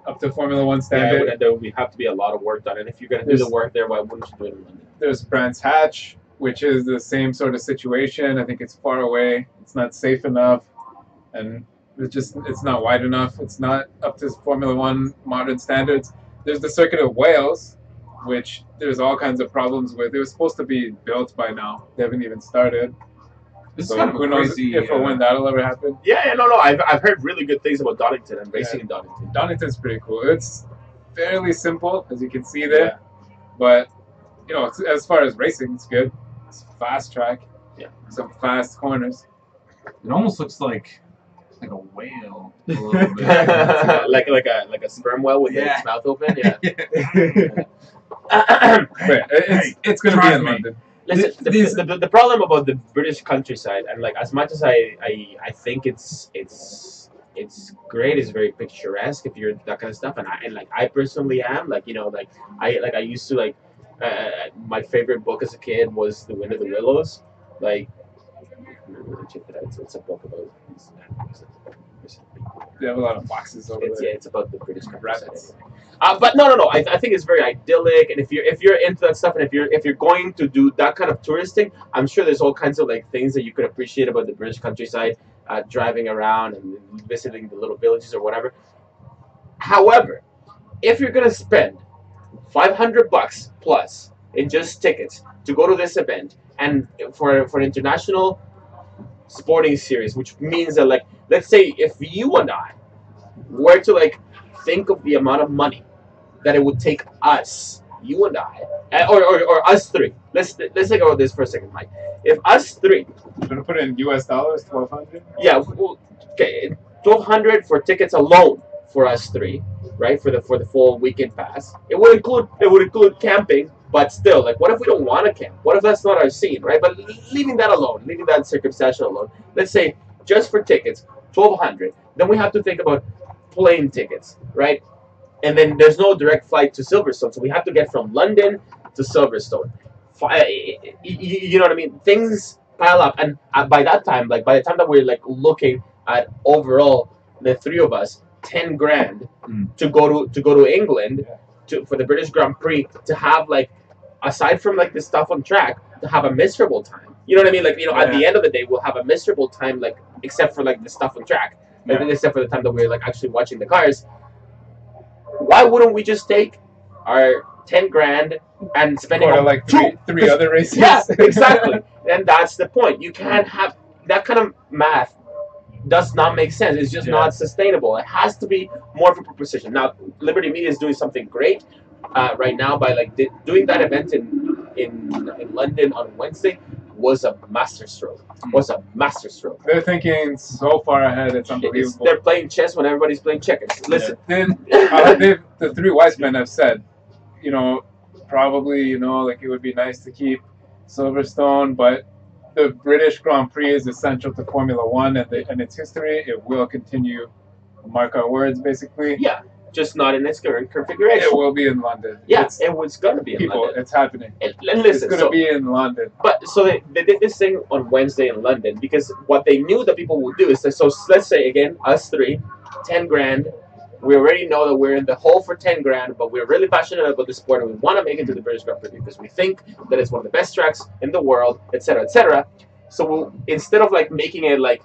up to Formula One standard. Yeah, there would have to be a lot of work done. And if you're going to do the work there, why wouldn't you do it in London? There's Brands Hatch, which is the same sort of situation. I think it's far away. It's not safe enough. And it's not wide enough. It's not up to Formula One modern standards. There's the Circuit of Wales, which there's all kinds of problems with. It was supposed to be built by now. They haven't even started. This so is kind of who knows if or when that'll ever happen. Yeah, no. I've heard really good things about Donington and racing in Donington. Donington's pretty cool. It's fairly simple, as you can see there. But you know, as far as racing, it's good. It's fast track. Yeah. Some fast corners. It almost looks like a whale. A little bit. like a sperm whale with its mouth open. Yeah. But it's gonna be in London. Listen, the problem about the British countryside, and like as much as I think it's great, it's very picturesque if you're that kind of stuff, and I personally am like, you know, like I used to like my favorite book as a kid was The Wind of the Willows, like check it out. It's a book about these animals. They have a lot of foxes over there. Yeah, it's about the British countryside. But no. I think it's very idyllic, and if you're into that stuff, and if you're going to do that kind of touristing, I'm sure there's all kinds of like things that you could appreciate about the British countryside, driving around and visiting the little villages or whatever. However, if you're gonna spend $500 plus in just tickets to go to this event, and for an international sporting series, which means that, like, let's say if you and I were to like think of the amount of money that it would take us, you and I, or us three. Let's think about this for a second, Mike. If us three, you're gonna put it in US dollars, 1,200. Yeah, well, okay, 1,200 for tickets alone for us three, right? For the full weekend pass. It would include camping, but still, like, what if we don't want to camp? What if that's not our scene, right? But leaving that alone, leaving that circumstantial alone, let's say just for tickets, 1,200. Then we have to think about plane tickets, right? And then there's no direct flight to Silverstone, so we have to get from London to Silverstone. You know what I mean? Things pile up, and by that time, like by the time that we're like looking at overall, the three of us, 10 grand to go to England for the British Grand Prix, to have, like, aside from like the stuff on track, to have a miserable time. You know what I mean? Like, you know, at the end of the day, we'll have a miserable time, like, except for like the stuff on track, except for the time that we're like actually watching the cars. Why wouldn't we just take our 10 grand and spend it on like three other races? Yeah, exactly. And that's the point. You can't have that kind of math. Does not make sense. It's just not sustainable. It has to be more of a proposition. Now, Liberty Media is doing something great right now by like doing that event in London on Wednesday. Was a masterstroke. They're thinking so far ahead. It's unbelievable. They're playing chess when everybody's playing checkers. Listen, the three wise men have said, you know, probably, you know, like, it would be nice to keep Silverstone, but the British Grand Prix is essential to Formula One and its history. It will continue. Mark our words, basically. Yeah. Just not in its current configuration. It will be in London. Yeah, it was going to be in London. It's happening. And listen, it's going to be in London. But so they did this thing on Wednesday in London because what they knew that people would do is that, so let's say again, us three, 10 grand. We already know that we're in the hole for 10 grand, but we're really passionate about the sport and we want to make it to the British Grand Prix because we think that it's one of the best tracks in the world, etc., etc. So instead of like making it like,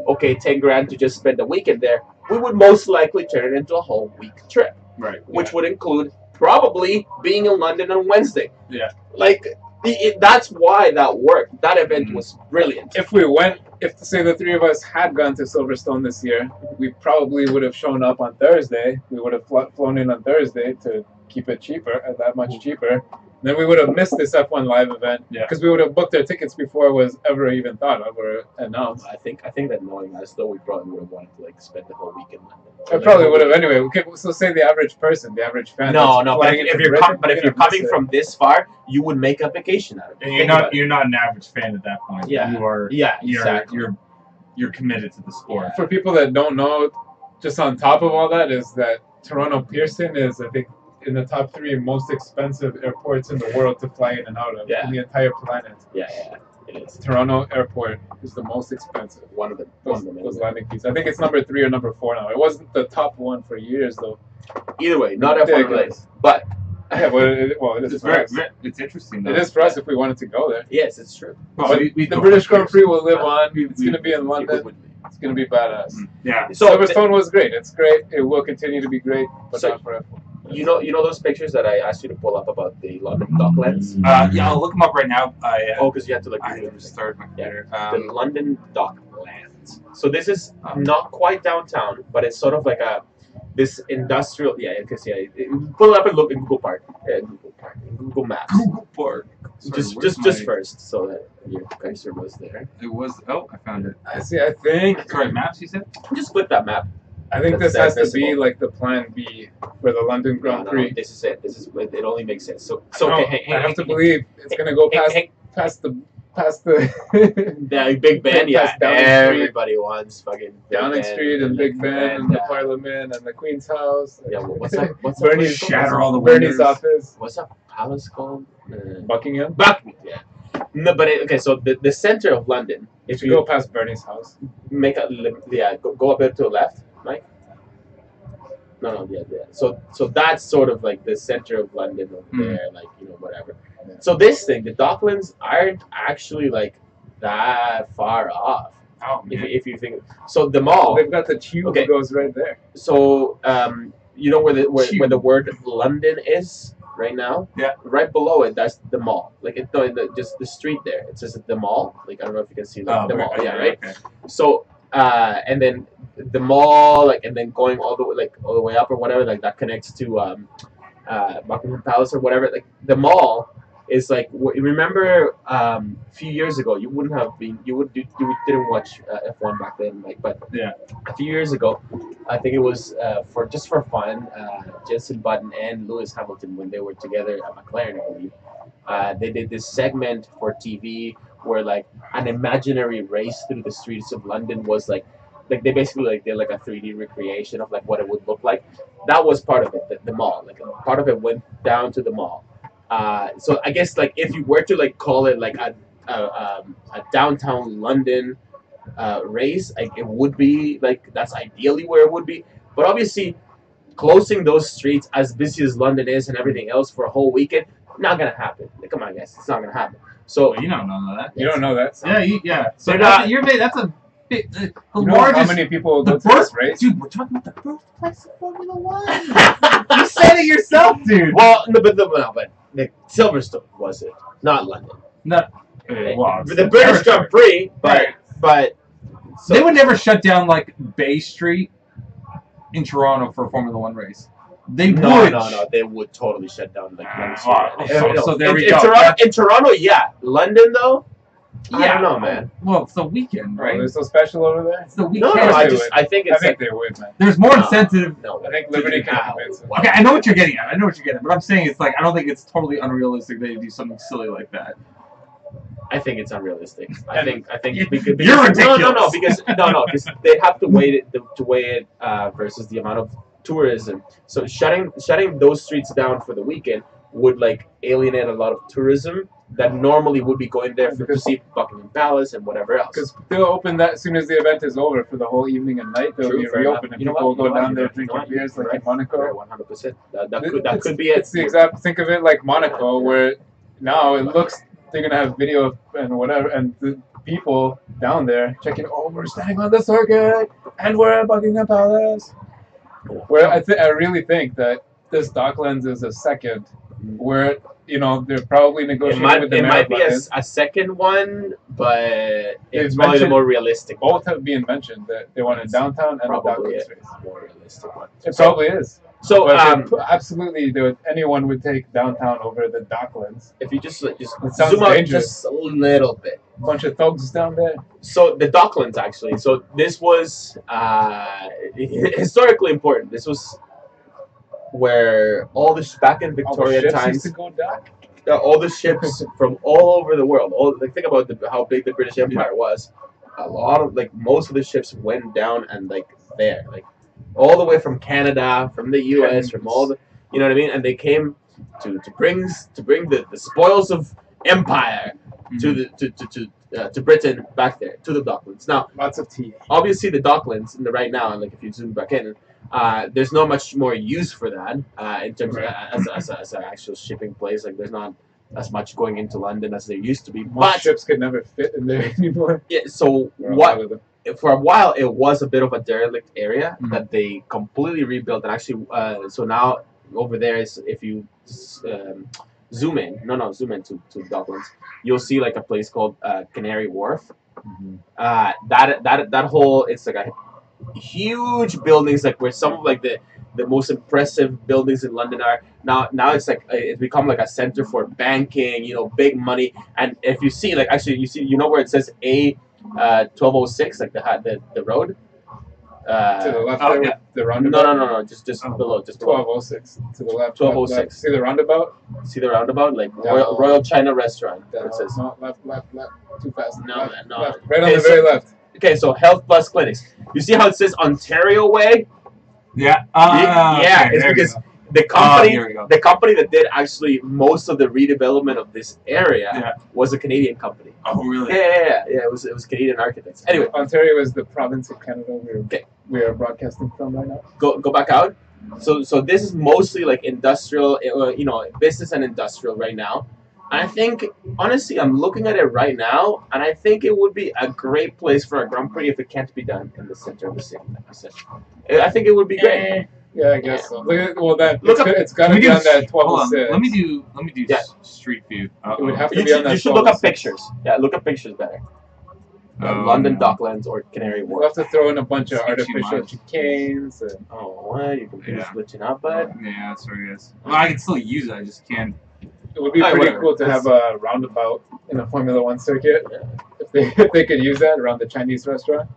okay, 10 grand to just spend a weekend there, we would most likely turn it into a whole week trip. Right. Which would include probably being in London on Wednesday. Yeah. Like, that's why that worked. That event was brilliant. If say the three of us had gone to Silverstone this year, we probably would have shown up on Thursday. We would have flown in on Thursday to keep it cheaper, that much cheaper. Then we would have missed this F1 live event because we would have booked our tickets before it was ever even thought of or announced. I think that knowing us, though, we probably would have wanted to like spend the whole week in London. I probably would have anyway. Okay, so say the average person, the average fan. No. But if you're coming from this far, you would make a vacation out of it. And you're not an average fan at that point. Yeah. You are. Yeah. Exactly. You're committed to the sport. For people that don't know, just on top of all that is that Toronto Pearson is, I think, in the top 3 most expensive airports in the world to fly in and out of in the entire planet. Yeah, it is. Toronto Airport is the most expensive. One of those landing fees. I think it's number 3 or number 4 now. It wasn't the top one for years though. Either way, not F1 related, but yeah, it is for us. It's interesting though. It is for us if we wanted to go there. Yes, it's true. But the British Grand Prix will live on. It's going to be in London. It's going to be badass. Yeah. So Silverstone was great. It's great. It will continue to be great, but not for F1. You know those pictures that I asked you to pull up about the London Docklands? Yeah, I'll look them up right now. Because you have to like. I have to start my computer. The London Docklands. So this is not quite downtown, but it's sort of like this industrial. Yeah, because pull it up and look in Google Park. Google Maps. Google Park. Sorry, Just first, so that your cursor was there. It was. Oh, I found it. I see. I think. Sorry, maps. You said. Just click that map. I think this has to be like the plan B for the London Grand Prix. No, this is it. It only makes sense. So okay, I have to believe it's gonna go past the the Big Ben. Yeah, everybody wants fucking Downing Street and Big Ben and the Parliament and the Queen's House. Yeah, what's up? Bernie's shatter all the Bernie's office. What's that palace called? Buckingham. Yeah. No, but okay. So the center of London. If you go past Bernie's house, go a bit to the left, Mike. No, yeah. So that's sort of like the center of London over there, like whatever. Yeah. So this thing, the Docklands aren't actually like that far off. Oh, if you think so, the mall. They've got the tube that goes right there. So where the word London is right now? Yeah. Right below it, that's the mall. Like just the street there. It says the mall. Like I don't know if you can see the mall. Yeah, right. Okay. So and then the mall, like, and then going all the way up or whatever, like that connects to Buckingham Palace or whatever. Like the mall is like, remember a few years ago, you didn't watch F1 back then, like, but yeah, a few years ago, I think it was for fun, Jenson Button and Lewis Hamilton, when they were together at McLaren, I believe, they did this segment for TV where like an imaginary race through the streets of London was like they basically like did like a 3D recreation of like what it would look like. That was part of it, the mall. Like part of it went down to the mall. So I guess like if you were to like call it like a downtown London race, like it would be like that's ideally where it would be. But obviously, closing those streets as busy as London is and everything else for a whole weekend, not gonna happen. Like, come on, guys, it's not gonna happen. So well, you don't know that. You don't know that. So. Yeah. So that's a big, the largest. How many people go to this race? Dude, we're talking about the birthplace of Formula One. You said it yourself, dude. Well, but Silverstone was it, not London. No, well, the British Grand Prix, but so they would never shut down like Bay Street in Toronto for a Formula One race. They would. No, they would totally shut down like so there we go. In Toronto, yeah. London though, yeah. I don't know, man. Well, it's the weekend, right? They're so special over there. It's the weekend. No, I think they would, man. There's more incentive. No, I think Liberty can convince them. Okay, I know what you're getting at. But I'm saying it's like I don't think it's totally unrealistic that you do something silly like that. I think it's unrealistic. I think because you're ridiculous. because they have to weigh it versus the amount of tourism. So shutting those streets down for the weekend would like alienate a lot of tourism that normally would be going there to see Buckingham Palace and whatever else. Because they'll open that as soon as the event is over for the whole evening and night. They'll be reopened and people will go down there drinking beers like in Monaco. 100%. That could be it. It's the exact. Think of it like Monaco, where now it looks they're gonna have video and whatever, and the people down there checking. Oh, we're standing on the circuit and we're at Buckingham Palace. Where I really think that this Docklands is a second, where they're probably negotiating with the It might be a second one, but it's probably the more realistic. Both have been mentioned that they want a downtown and probably a Docklands race. More realistic one. It probably is. So absolutely, anyone would take downtown over the Docklands. If you just it zoom out just a little bit. Bunch of thugs down there. So the Docklands actually. So this was historically important. This was where all the back in Victoria times. Used to go down. All the ships from all over the world. Think about how big the British Empire was. A lot of most of the ships went down and there, all the way from Canada, from the U.S., from all the, you know what I mean, and they came to bring the spoils of empire to Britain back there to the Docklands. Now, lots of tea. Obviously, the Docklands right now, and if you zoom back in, there's not much more use for that in terms of as an actual shipping place. There's not as much going into London as there used to be. Most ships could never fit in there anymore. Yeah. So for a while, it was a bit of a derelict area that they completely rebuilt, and actually, so now over there is if you zoom in to Docklands, you'll see a place called Canary Wharf. That whole, it's a huge buildings where some of the most impressive buildings in London are now it's like it's become like a center for banking, big money. And if you see, like, actually, you know where it says A 1206, like the road. To the left there, with the roundabout. No, just below, just below. 1206 to the left. 1206. See the roundabout? See the roundabout, like Royal China Restaurant. Down. It says. No, left. Too fast. No, left, no. Left. Right on the very left. Okay, so Health Plus Clinics. You see how it says Ontario Way? Yeah. Yeah, okay, it's because go. the company that did actually most of the redevelopment of this area was a Canadian company. Oh, really? Yeah. It was Canadian architects. Anyway, Ontario is the province of Canada we are broadcasting from right now. Go back out. So this is mostly like industrial, business and industrial right now. And I think, honestly, I'm looking at it right now, and I think it would be a great place for a Grand Prix if it can't be done in the center of the city, like I said. I think it would be great. Yeah, I guess so. It's got to be on that 1206. Hold on. Let me do street view. It would have to be on that. You should look up pictures. Yeah, look up pictures better. London Docklands or Canary Wharf. We'll have to throw in a bunch of artificial chicanes. What? Your computer's glitching out, bud? Yeah, that's what it is. Well, I can still use it. I just can't. It would be pretty cool to have a roundabout in a Formula One circuit. Yeah. If they could use that around the Chinese restaurant.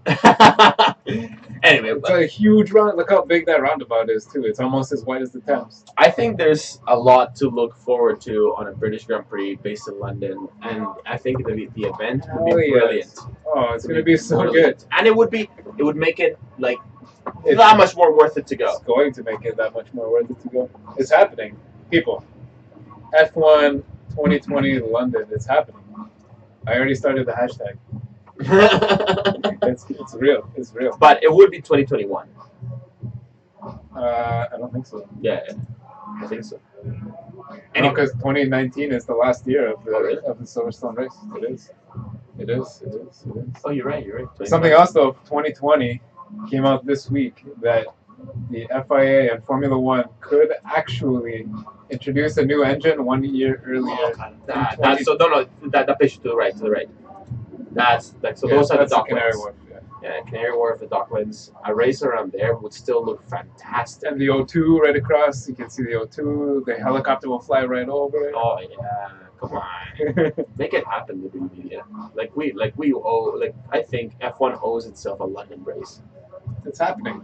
Anyway, it's a huge round. Look how big that roundabout is too. It's almost as wide as the Thames. I think there's a lot to look forward to on a British Grand Prix based in London, and I think the event would be brilliant. Oh, it's going to be so good, and it would make it like that much more worth it to go. It's going to make it that much more worth it to go. It's happening, people. F1 2020 London. It's happening. I already started the hashtag. It's real. It's real. But it would be 2021. I don't think so. Yeah, I think so. Anyway, because 2019 is the last year of the Silverstone race. It is. Oh, you're right. Something else though. 2020 came out this week that the FIA and Formula One could actually introduce a new engine 1 year earlier. That picture to the right. Those are the Docklands. Canary Wharf. Yeah, Canary Wharf, the Docklands. A race around there would still look fantastic. And the O2 right across, you can see the O2. The helicopter will fly right over it. Oh yeah, come on, make it happen, Liberty Media. I think F1 owes itself a London race. It's happening.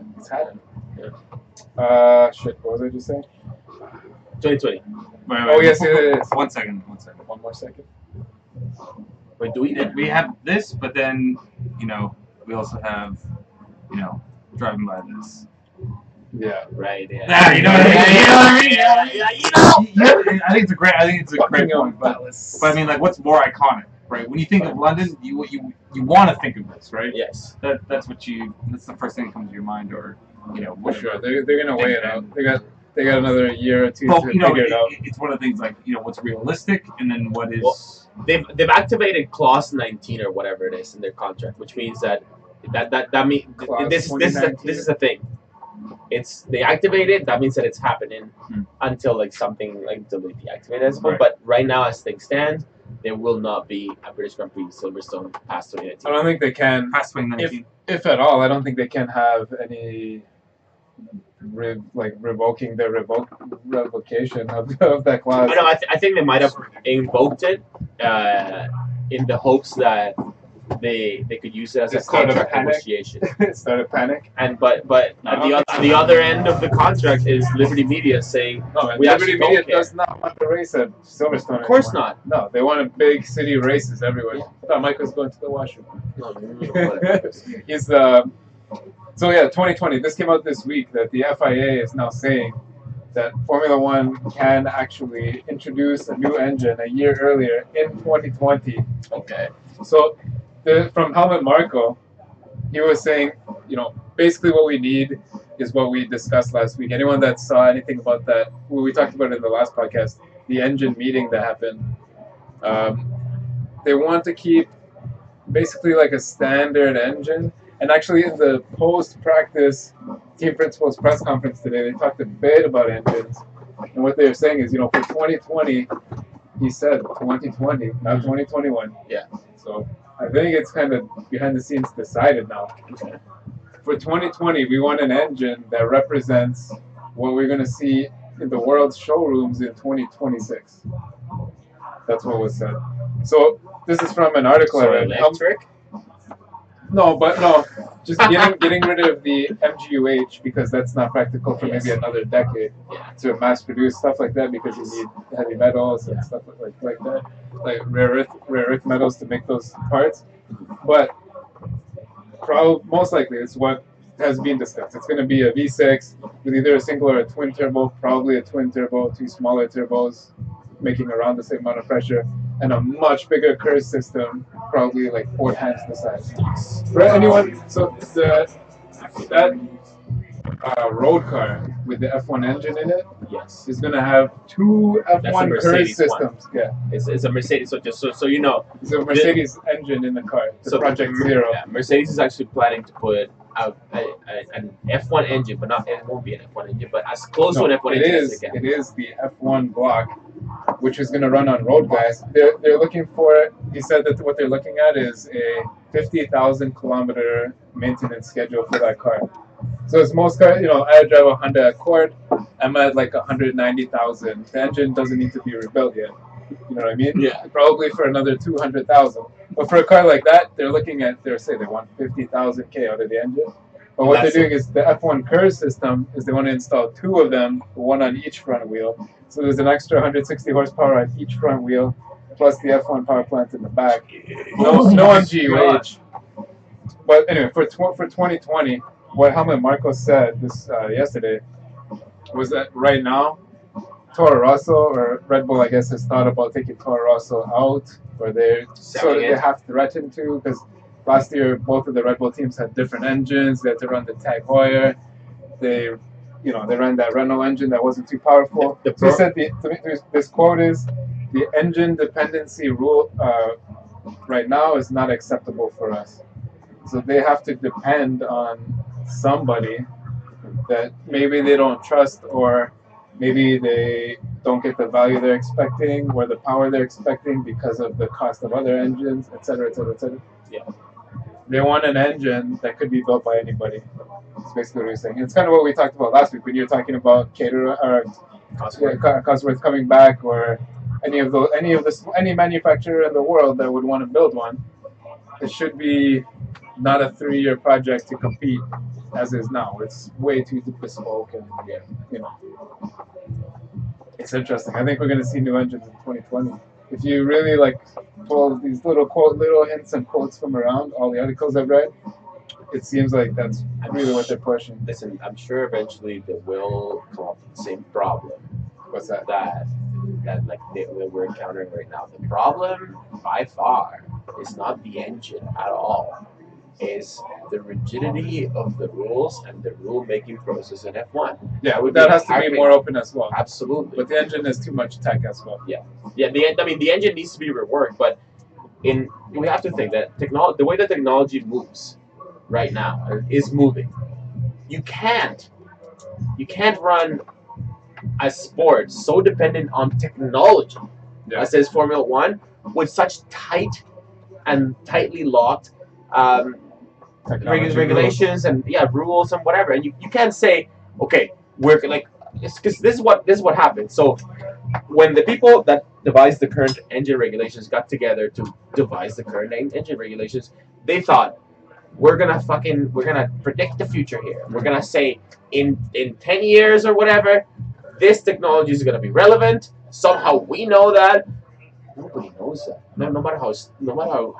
Yeah. Shit. What was I just saying? 2020. Wait, yes, it is. 1 second. One more second. Wait, do we have this, but then, we also have, driving by this. Yeah. Right. Yeah. I think it's a great. point. But I mean, like, what's more iconic, right? When you think of London, you want to think of this, right? Yes. That's the first thing that comes to your mind, or for sure. They're gonna weigh it out. They got another year or two to figure it out. It's one of the things like what's realistic, and then what is. Well, they've activated clause 19 or whatever it is in their contract, which means that means this is a thing. They activate it. That means that it's happening until until they deactivate it. Right. But right now, as things stand, there will not be a British Grand Prix Silverstone past 2019. I don't think they can past 2019. If at all, I don't think they can have any revoking the revocation of that clause. I think they might have invoked it in the hopes that they could use it as a contract negotiation. Start a panic. And but the other end of the contract is Liberty Media saying Liberty Media does not want to race at Silverstone. Of course anymore. not. No, they want big city races everywhere. I thought Mike was going to the washroom. No, He's So yeah, 2020. This came out this week that the FIA is now saying that Formula One can actually introduce a new engine a year earlier in 2020. Okay. So from Helmut Marko, he was saying, basically what we need is what we discussed last week. Anyone that saw anything about that, we talked about it in the last podcast, the engine meeting that happened. They want to keep basically like a standard engine. And actually, in the post-practice team principals press conference today, they talked a bit about engines. And what they were saying is, for 2020, he said 2020, not 2021. Yeah. So I think it's kind of behind the scenes decided now. For 2020, we want an engine that represents what we're going to see in the world's showrooms in 2026. That's what was said. So this is from an article I read. Electric? No, just getting rid of the MGUH because that's not practical for maybe another decade to mass produce stuff like that because you need heavy metals and stuff like that, like rare earth metals to make those parts. But most likely it's what has been discussed. It's going to be a V6 with either a single or a twin turbo, probably a twin turbo, 2 smaller turbos making around the same amount of pressure, and a much bigger curve system, probably like 4 times the size. For anyone, so that road car with the F1 engine in it, is going to have 2 F1 curve systems. One. Yeah, it's a Mercedes. So just so you know, it's a Mercedes engine in the car. So Project Zero. Yeah, Mercedes is actually planning to put out an F1 engine, but not it won't be an F1 engine, but as close to an F1 engine as they can. It is the F1 block, which is going to run on road gas. They're looking for. He said that what they're looking at is a 50,000 kilometer maintenance schedule for that car. So it's most cars, I drive a Honda Accord. I'm at like 190,000. The engine doesn't need to be rebuilt yet. You know what I mean? Yeah. Probably for another 200,000. But for a car like that, they're looking at, they want 50,000 K out of the engine. But what they're doing is the F1 curve system is they want to install 2 of them, one on each front wheel. So there's an extra 160 horsepower on each front wheel, plus the F1 power plant in the back. No MGUH. But anyway, for 2020, what Helmut Marko said this yesterday was that right now, Toro Rosso or Red Bull, I guess, has thought about taking Toro Rosso out, or they have threatened to, because last year both of the Red Bull teams had different engines. They had to run the Tag Heuer. They ran that Renault engine that wasn't too powerful. So he said this quote is, the engine dependency rule right now is not acceptable for us. So they have to depend on somebody that maybe they don't trust, or maybe they don't get the value they're expecting or the power they're expecting because of the cost of other engines, etc., etc., etc. Yeah. They want an engine that could be built by anybody. That's basically what you're saying. It's kind of what we talked about last week when you were talking about Cosworth coming back, or any manufacturer in the world that would want to build one. It should be not a 3-year project to compete as is now. It's way too bespoke, and it's interesting. I think we're going to see new engines in 2020. If you really pull these little hints and quotes from around all the articles I've read, it seems like that's really what they're pushing. Listen, I'm sure eventually they will come up with the same problem. What's that? That we're encountering right now. The problem, by far, is not the engine at all. Is the rigidity of the rules and the rule-making process in F1. Yeah, that has to be more open as well. Absolutely. But the engine is too much tech as well. Yeah. The engine needs to be reworked, but we have to think that the way that technology moves right now is moving. You can't run a sport so dependent on technology as is Formula One, with such tightly locked regulations and rules and whatever, and you can't say, okay, we're because this is what happened. So when the people that devised the current engine regulations got together to devise the current engine regulations, they thought, we're gonna predict the future here. We're gonna say in 10 years or whatever, this technology is gonna be relevant. Somehow we know that. Nobody knows that. No matter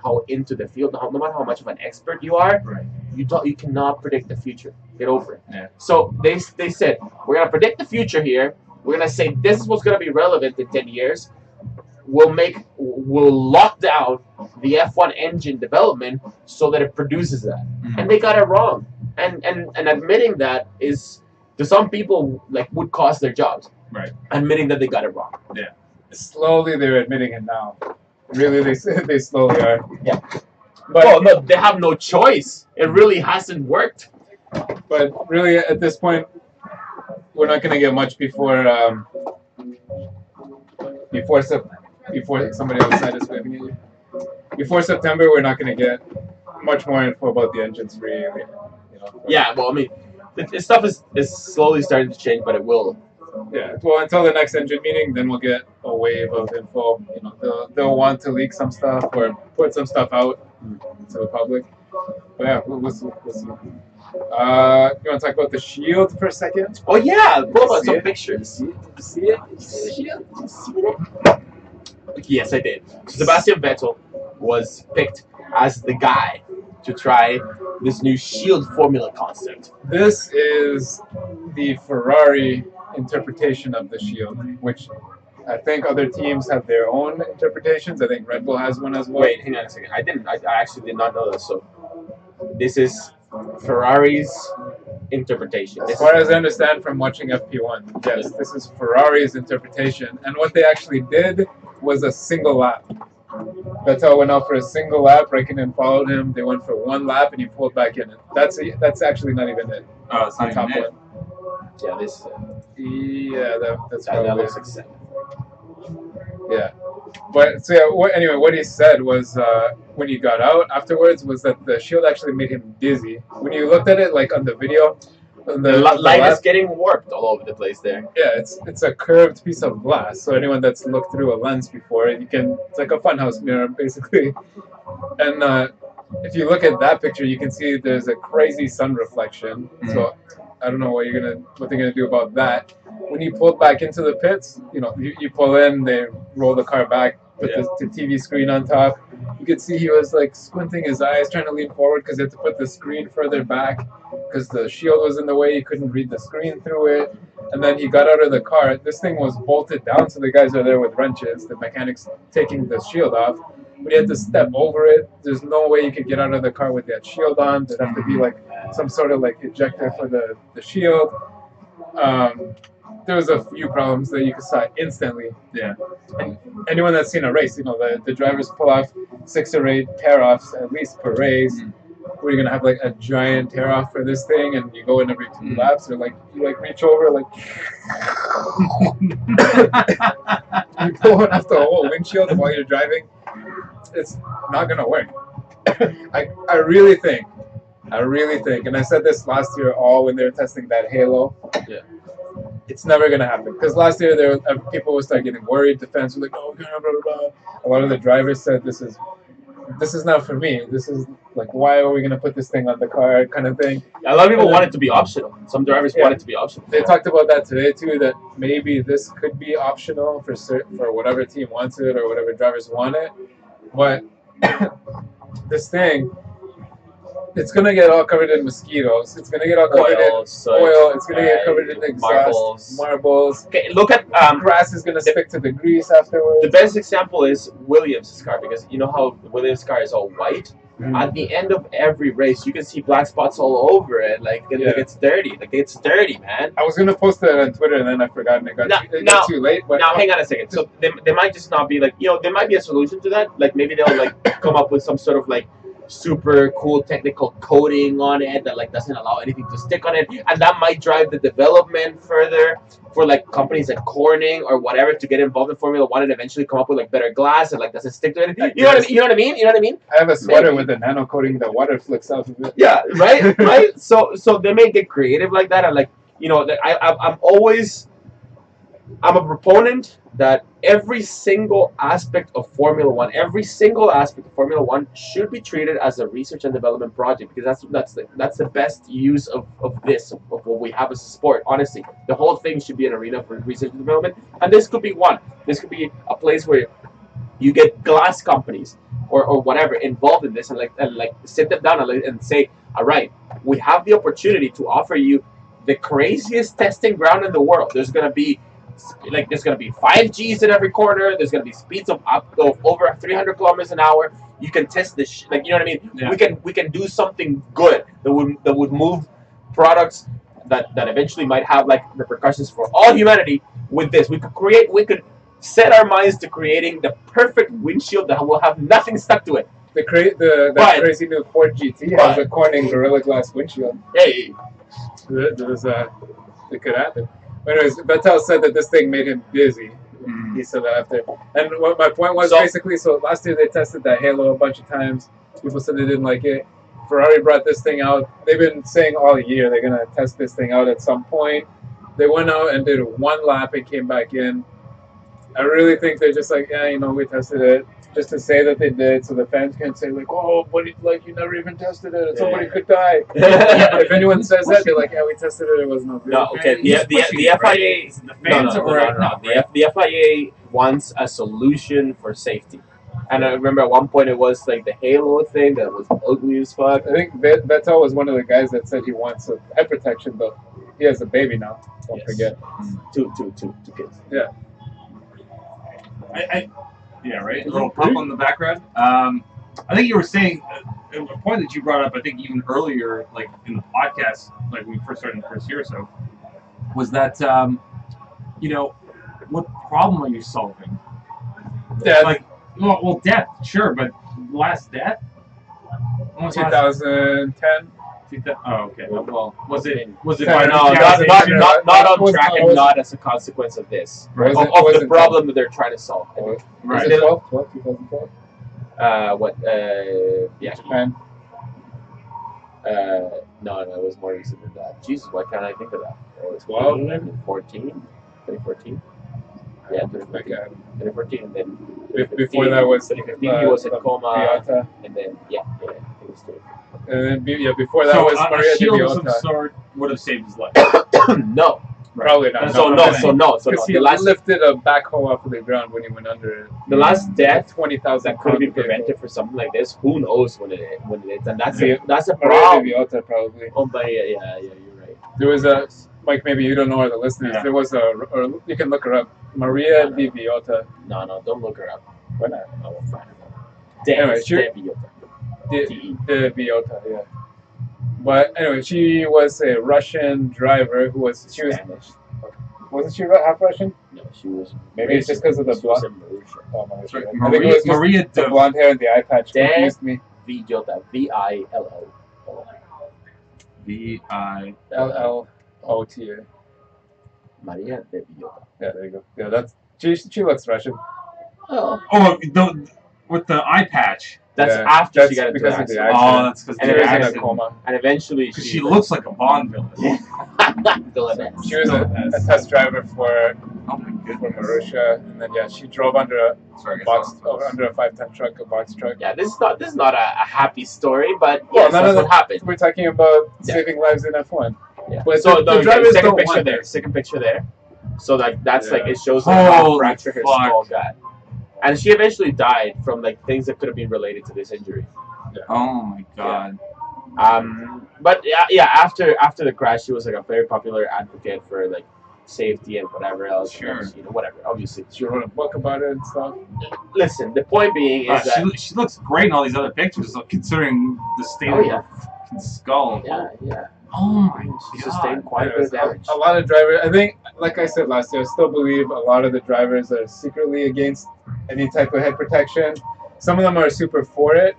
how into the field, no matter how much of an expert you are, you cannot predict the future. Get over it. Yeah. So they said, we're gonna predict the future here. We're gonna say this is what's gonna be relevant in 10 years. We'll lock down the F1 engine development so that it produces that. And they got it wrong. And admitting that is, to some people, would cost their jobs. Right. Admitting that they got it wrong. Yeah. Slowly they're admitting it now. Really, they slowly are. Yeah. But no, they have no choice. It really hasn't worked. But really, at this point, we're not going to get much before somebody on the side is waving at you. Before September, we're not going to get much more info about the engines, really. Yeah, well, I mean, This stuff is slowly starting to change, but it will. Yeah, well, until the next engine meeting, then we'll get a wave of info. You know, they'll want to leak some stuff or put some stuff out to the public. But yeah, we'll see. We'll see. You want to talk about the shield for a second? Oh yeah, pull up See some it? pictures. Did you see it? Did you see the shield? Did you see it? Yes, I did. Sebastian Vettel was picked as the guy to try this new Shield formula concept. This is the Ferrari interpretation of the shield, which I think other teams have their own interpretations. I think Red Bull has one as well. Wait, hang on a second. I actually did not know this. So this is Ferrari's interpretation. As far as I understand from watching FP1, yes, this is Ferrari's interpretation. And what they actually did was a single lap. Vettel went out for a single lap. Raikkonen followed him. They went for one lap, and he pulled back in. That's actually not even it. Oh, it's not The top even it. one. Yeah, this. Yeah, that's That probably looks it. like 7. Yeah. But so yeah, anyway, what he said was when he got out afterwards was that the shield actually made him dizzy. When you looked at it, like on the video, The light is getting warped all over the place there. yeah, it's a curved piece of glass. So anyone that's looked through a lens before, it's like a funhouse mirror basically. And if you look at that picture, you can see there's a crazy sun reflection. So I don't know what they're gonna do about that. When he pulled back into the pits, you pull in, they roll the car back, put the TV screen on top. You could see he was like squinting his eyes, trying to lean forward because he had to put the screen further back because the shield was in the way. He couldn't read the screen through it. And then he got out of the car. This thing was bolted down, so the guys are there with wrenches, the mechanics taking the shield off. But he had to step over it. There's no way you could get out of the car with that shield on. There'd have to be like some sort of like ejector for the shield. There was a few problems that you could saw instantly. Yeah. And anyone that's seen a race, the drivers pull off 6 or 8 tear-offs at least per race. Where you're gonna have like a giant tear-off for this thing, and you go in every 2 laps, or like you like reach over, like you're pulling off the whole windshield while you're driving. It's not gonna work. I really think, and I said this last year when they were testing that Halo. Yeah. It's never gonna happen because last year people would start getting worried. The fans were like, "Oh, blah, blah, blah." A lot of the drivers said, "This is not for me. This is like, why are we gonna put this thing on the car?" kind of thing. A lot of people want it to be optional. Some drivers want it to be optional. They talked about that today too. That maybe this could be optional for whatever team wants it or whatever drivers want it. But this thing, it's gonna get all covered in mosquitoes. It's gonna get all covered in oil. It's gonna get covered in exhaust, marbles. Okay, look at grass is gonna stick to the grease afterwards. The best example is Williams' car, because you know how Williams' car is all white. At the end of every race, you can see black spots all over it. Like it's dirty. Like it's dirty, man. I was gonna post that on Twitter and then I forgot and it got too late. But now hang on a second. So they might just not be like, there might be a solution to that. Like maybe they'll like come up with some sort of like super cool technical coating on it that like doesn't allow anything to stick on it, and that might drive the development further for like companies like Corning or whatever to get involved in Formula One and eventually come up with like better glass and like doesn't stick to anything. You know what I mean? You know what I mean? I have a sweater with a nano coating that water flicks off of it. Yeah, right. So they may get creative like that, and like I'm a proponent that every single aspect of Formula One should be treated as a research and development project, because that's the best use of what we have as a sport. Honestly, the whole thing should be an arena for research and development, and this could be one. This could be a place where you get glass companies or whatever involved in this, and like sit them down and say, all right, we have the opportunity to offer you the craziest testing ground in the world. There's gonna be 5Gs in every corner. There's gonna be speeds of over 300 kilometers an hour. You can test this, you know what I mean? Yeah. We can do something good that would move products that eventually might have like repercussions for all humanity. With this, we could set our minds to creating the perfect windshield that will have nothing stuck to it. The crazy new Ford GT has a Corning Gorilla Glass windshield. Hey, it could happen. Anyways, Vettel said that this thing made him dizzy. He said that after. And what my point was basically, so last year they tested that Halo a bunch of times. People said they didn't like it. Ferrari brought this thing out. They've been saying all year they're gonna test this thing out at some point. They went out and did one lap and came back in. I really think they're just like, yeah, you know, we tested it just to say that they did, so the fans can say like, oh, but like you never even tested it, and somebody could die. If anyone says that, they're like, yeah, we tested it, it was no good. No, okay. The FIA, the FIA wants a solution for safety. And I remember at one point it was like the halo thing that was ugly as fuck. I think Vettel was one of the guys that said he wants a head protection, but he has a baby now. Don't forget. Two kids. Yeah. Yeah, right. A little pump on the background. I think you were saying a point that you brought up. I think even earlier, like in the podcast, like when we first started in the first year or so, was that you know, what problem are you solving? Death. Like, well, death, sure, but last death. 2010. Oh, okay. Well, was it? No, by not on track and not as a consequence of this. Right. Of the problem that they're trying to solve. Right. Was it 2012? Yeah. Japan. No, it was more recent than that. Jesus, why can't I think of that? It was 2014. Yeah, 2014, and then before that was 2015. He was at coma, and then he was doing. And then before that was Maria a shield of some sort would have saved his life. No, probably not. So Because he lifted a backhoe off of the ground when he went under it. The last death 20,000 that could have been prevented for something like this. Who knows when it is? And that's a Maria problem. Viota probably. Oh, Maria, yeah, you're right. There was a Mike. Maybe you don't know, or the listeners. Yeah. There was or you can look her up. Maria Viota. No, don't look her up. Why not? Oh, fine. Anyway, Viota. The Viota, yeah. But anyway, she was a Russian driver who was Spanish. Wasn't she half Russian? No, she was. Maybe it's just because of the blonde. Maria, the blonde hair and the eye patch confused me. Viota, Villo. Villota. Maria de Viota. Yeah, there you go. Yeah, that's she looks Russian. Oh, with the eye patch. That's after she got into because the of the accident. Oh, that's because she was in a coma. And eventually she looks like a Bond villain. She was a test driver for Marussia, and then she drove under a under a 5-ton truck, a box truck. Yeah, this is not a happy story, but none of what happened. We're talking about saving lives in F1. Yeah. But so the drivers don't want there. Second picture there. So that's like it shows how fractured her skull got. And she eventually died from like things that could have been related to this injury. Yeah. Oh my god. But after the crash, she was like a very popular advocate for like safety and whatever else. Sure. And, whatever. Obviously, she wrote a book about it and stuff. Listen, the point being is that she looks great in all these other pictures, considering the state of her skull. Yeah. Oh my god. She sustained quite a bit of damage. A lot of drivers, I think, like I said last year, I still believe a lot of the drivers are secretly against any type of head protection. Some of them are super for it.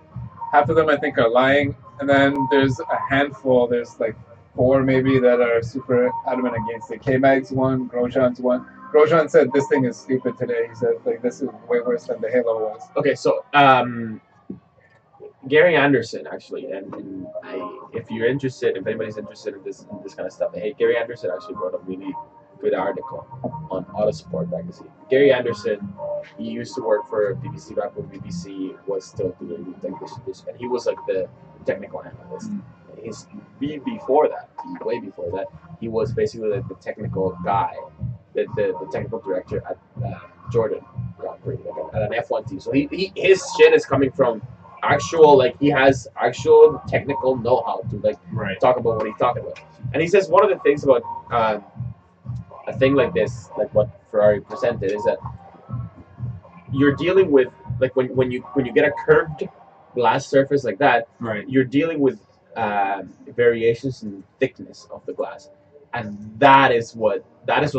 Half of them, I think, are lying. And then there's a handful, there's like 4 maybe, that are super adamant against it. K-Mag's one, Grosjean's one. Grosjean said this thing is stupid today. He said, like, this is way worse than the Halo was. Okay, so Gary Anderson, actually, and if you're interested, if anybody's interested in this kind of stuff, Gary Anderson actually wrote a really good article on Autosport magazine. Gary Anderson, he used to work for BBC back when BBC was still doing technician, and he was like the technical analyst. Way before that, he was basically like the technical guy, the technical director at Jordan Grand Prix, like at an F1 team. So his shit is coming from actual, like, he has actual technical know-how to talk about what he's talking about. And he says one of the things about a thing like this, like what Ferrari presented, is that you're dealing with, like, when you get a curved glass surface like that, you're dealing with variations in thickness of the glass, and that is what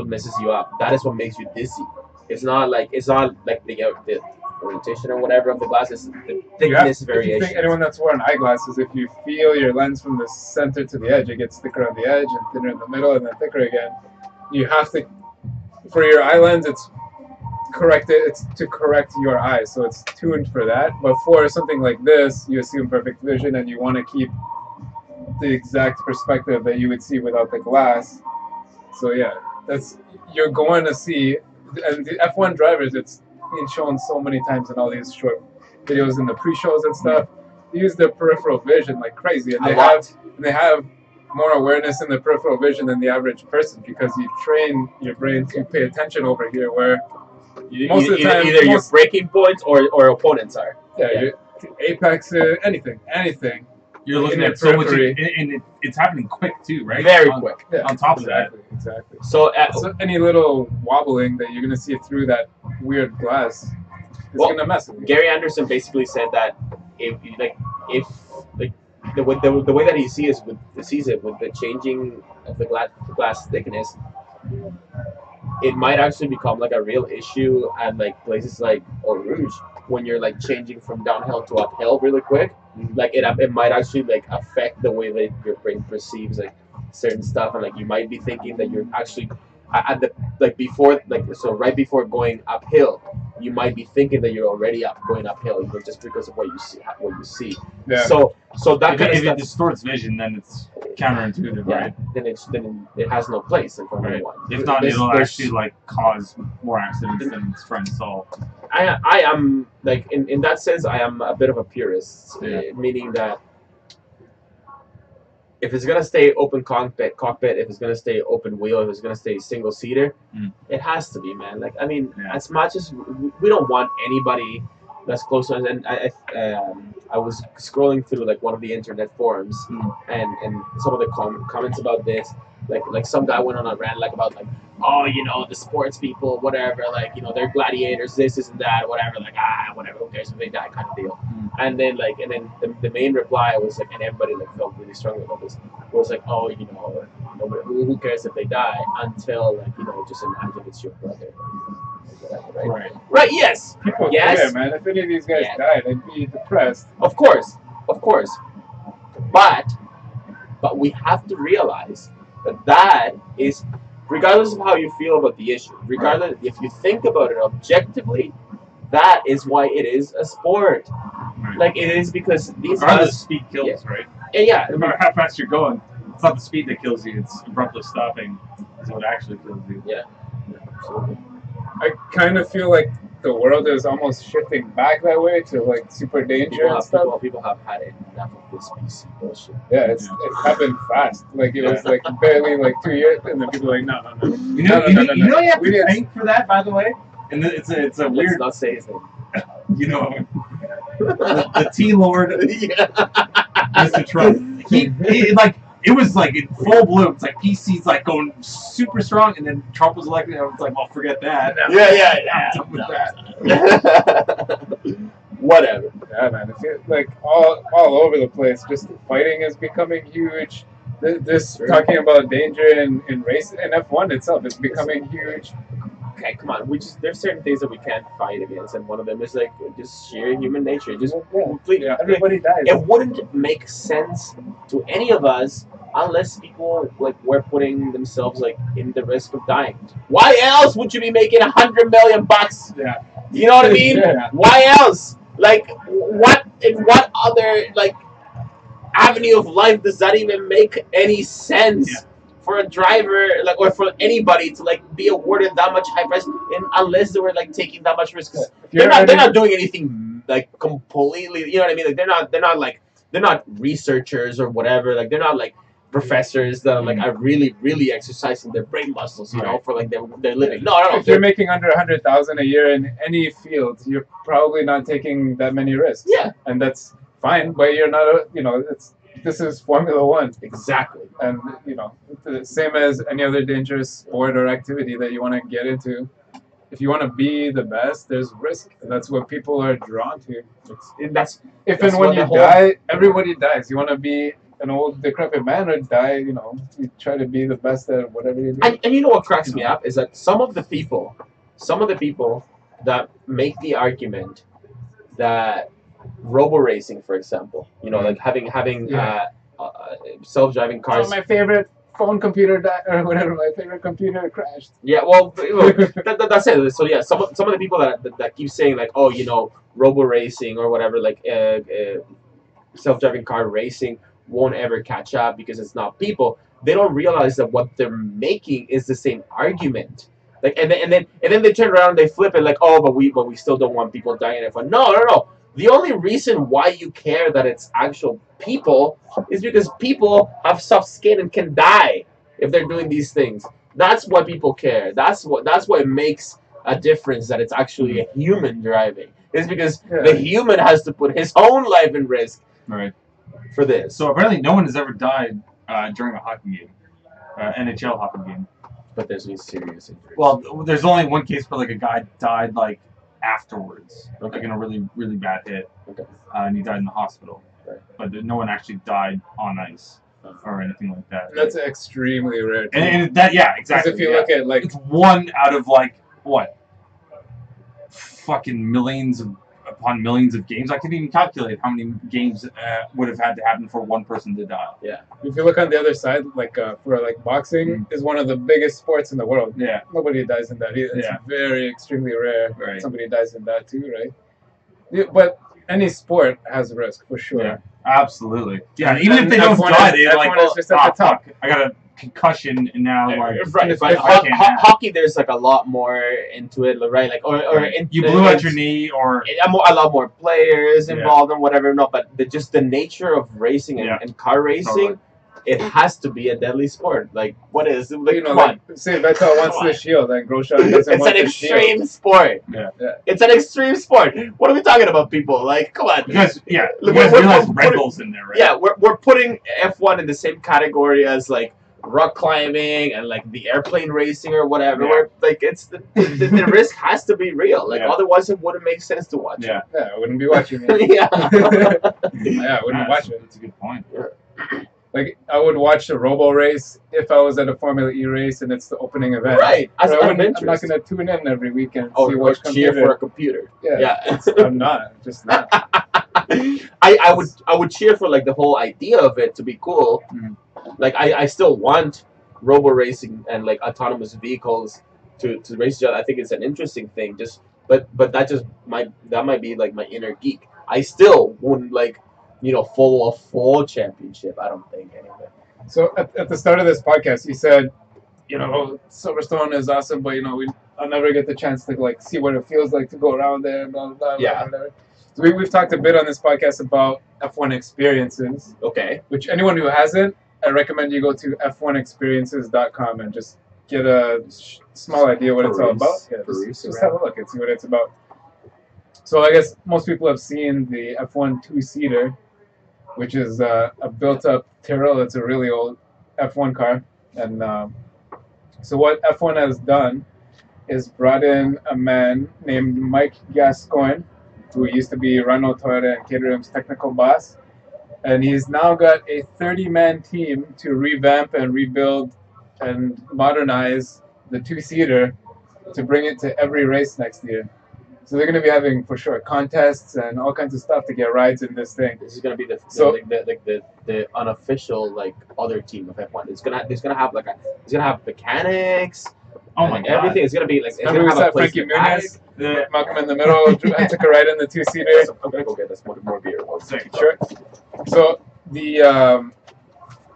messes you up. That is what makes you dizzy. It's not like the orientation or whatever of the glass, is the thickness variation. I think anyone that's wearing eyeglasses, if you feel your lens from the center to the edge, it gets thicker on the edge and thinner in the middle and then thicker again. You have to, for your eye lens, it's correct it. It's to correct your eyes, so it's tuned for that. But for something like this, you assume perfect vision, and you want to keep the exact perspective that you would see without the glass. So yeah, that's you're going to see, and the F1 drivers, it's been shown so many times in all these short videos in the pre-shows and stuff. They use their peripheral vision like crazy, and they have more awareness in the peripheral vision than the average person because you train your brain to pay attention over here, where most of the time either your breaking points or opponents are. Yeah. Apex, anything. You're looking at so much, and it's happening quick too, right? Very quick. Yeah, on top of that, exactly. So any little wobbling that you're gonna see through that weird glass is gonna mess with you. Gary Anderson basically said that if the way that he sees it with the changing of the glass thickness, it might actually become like a real issue at like places like Eau Rouge when you're like changing from downhill to uphill really quick. Like it might actually like affect the way that your brain perceives like certain stuff, and like you might be thinking that you're actually at the right before going uphill, you might be thinking that you're already going uphill, just because of what you see. Yeah. So that if it distorts vision, then it's counterintuitive, right? Then it has no place in Formula One. If not, it'll actually like cause more accidents than it's trying to solve. I am like in that sense, I am a bit of a purist, meaning that if it's gonna stay open cockpit, if it's gonna stay open wheel, if it's gonna stay single seater, it has to be, man. Like I mean, as much as we don't want anybody that's close to us, and I was scrolling through like one of the internet forums, and some of the comments about this, like some guy went on a rant like about like, oh, you know, the sports people, whatever, like, you know, they're gladiators, this and that, whatever, like, whatever, who cares if they die, kind of deal. And then the main reply was like, and everybody like felt really strongly about this, was like, oh, you know, who cares if they die until, like, you know, just imagine it's your brother. Right. Yes. People care, man. If any of these guys died, I'd be depressed. Of course. But we have to realize that is, regardless of how you feel about the issue, regardless if you think about it objectively, that is why it is a sport. Right. Like it is because these guys, the speed kills, right? And no matter how fast you're going, it's not the speed that kills you; it's abruptly stopping is what actually kills you. Yeah, absolutely. I kind of feel like the world is almost shifting back that way to like super danger and stuff. People have had enough of this PC bullshit. Yeah, it happened fast. Like it was like barely like 2 years, and then people were like, no. You know, you have to thank for that, by the way. And it's a weird. Let's not say his name. You know, the T Lord, Mr. Trump. It was like in full bloom. It's like PC's like going super strong, and then Trump was elected. And I was like, well, forget that. Whatever. Yeah, man. It feels like all over the place. Just fighting is becoming huge. This talking about danger in race and F1 itself is becoming huge. Okay, come on. There's certain things that we can't fight against, and one of them is like just sheer human nature. Just completely. Everybody dies. It wouldn't make sense to any of us unless people like were putting themselves like in the risk of dying. Why else would you be making $100 million? Yeah. You know what I mean? Yeah. Why else? Like what other like avenue of life does that even make any sense? Yeah. For a driver, like, or for anybody to like be awarded that much high price, unless they were like taking that much risk, they're not doing anything like completely. You know what I mean? Like they're not researchers or whatever. Like they're not like professors that are really exercising their brain muscles. You know, for like their living. No. If you're making under 100,000 a year in any field, you're probably not taking that many risks. Yeah, and that's fine. But you're not. This is Formula One. Exactly. And, the same as any other dangerous sport or activity that you want to get into. If you want to be the best, there's risk. And that's what people are drawn to. When you die, everybody dies. You want to be an old, decrepit man or die, you try to be the best at whatever you do. And you know what cracks me up is that some of the people that make the argument that robo racing, for example, like having self-driving cars. My favorite phone computer died, or whatever. My favorite computer crashed. Yeah, well, that's it. So yeah, some of the people that keep saying like, oh, you know, robo racing or whatever, like self-driving car racing won't ever catch up because it's not people. They don't realize that what they're making is the same argument. Like, and then they turn around and they flip it like, oh, but we still don't want people dying in F1. No. The only reason why you care that it's actual people is because people have soft skin and can die if they're doing these things. That's why people care. That's what it makes a difference that it's actually a human driving. It's because the human has to put his own life in risk for this. So apparently no one has ever died during a hockey game, NHL hockey game. But there's no serious injuries. Well, there's only one case where like a guy died like afterwards, like in a really, really bad hit, and he died in the hospital. Right. But no one actually died on ice or anything like that. That's extremely rare. And that, yeah, exactly. If you look at like, it's one out of like what, fucking millions upon millions of games. I can't even calculate how many games would have had to happen for one person to die. Yeah. If you look on the other side, like for like boxing is one of the biggest sports in the world. Yeah. Nobody dies in that either. It's very extremely rare. Right. Somebody dies in that too, right? Yeah, but any sport has risk for sure. Yeah. Absolutely. Yeah. Even if they don't die, they're like, is just at the top. Fuck, I got a concussion and now like right. But hockey, there's like a lot more into it, right? Like or you blew out your knee, or a lot more players involved and whatever. No, but just the nature of racing and car racing, it has to be a deadly sport. Like what is? Like, come on. Say Vettel wants the shield, and Grosjean doesn't want the shield. It's an extreme sport. Yeah. It's an extreme sport. What are we talking about, people? Like, come on. You guys realize Red Bull's in there, right? Yeah, we're putting F1 in the same category as like rock climbing and like the airplane racing or whatever. Yeah. Where like it's the risk has to be real. Like otherwise it wouldn't make sense to watch. Yeah, I wouldn't be watching it. Yeah, I wouldn't watch it. That's a good point. Like I would watch a robo race if I was at a Formula E race and it's the opening event. Right. I'm not going to tune in every weekend. Or cheer for a computer. Yeah. I'm not. Just not. I would cheer for like the whole idea of it to be cool. Mm-hmm. Like I still want robo racing and like autonomous vehicles to race each other. I think it's an interesting thing. But that might be like my inner geek. I still wouldn't like follow a full championship. I don't think anyway. So at the start of this podcast, you said, Silverstone is awesome, but I'll never get the chance to like see what it feels like to go around there. Blah, blah, blah, blah. So we've talked a bit on this podcast about F1 experiences. Okay. Which anyone who hasn't, I recommend you go to f1experiences.com and just get a small idea what it's all about. Yeah, just have a look and see what it's about. So I guess most people have seen the F1 two-seater, which is a built-up Tyrrell. It's a really old F1 car. And so what F1 has done is brought in a man named Mike Gascoigne, who used to be Renault, Toyota, and Caterham's technical boss. And he's now got a 30-man team to revamp and rebuild and modernize the two-seater to bring it to every race next year. So they're going to be having, for sure, contests and all kinds of stuff to get rides in this thing. This is going to be the unofficial like other team of F1. It's gonna have mechanics. Oh my god! Everything is gonna be like. Remember we saw Frankie Muniz, Malcolm in the middle. I took a ride in the two-seater. I'm gonna go get this more beer. Sure. So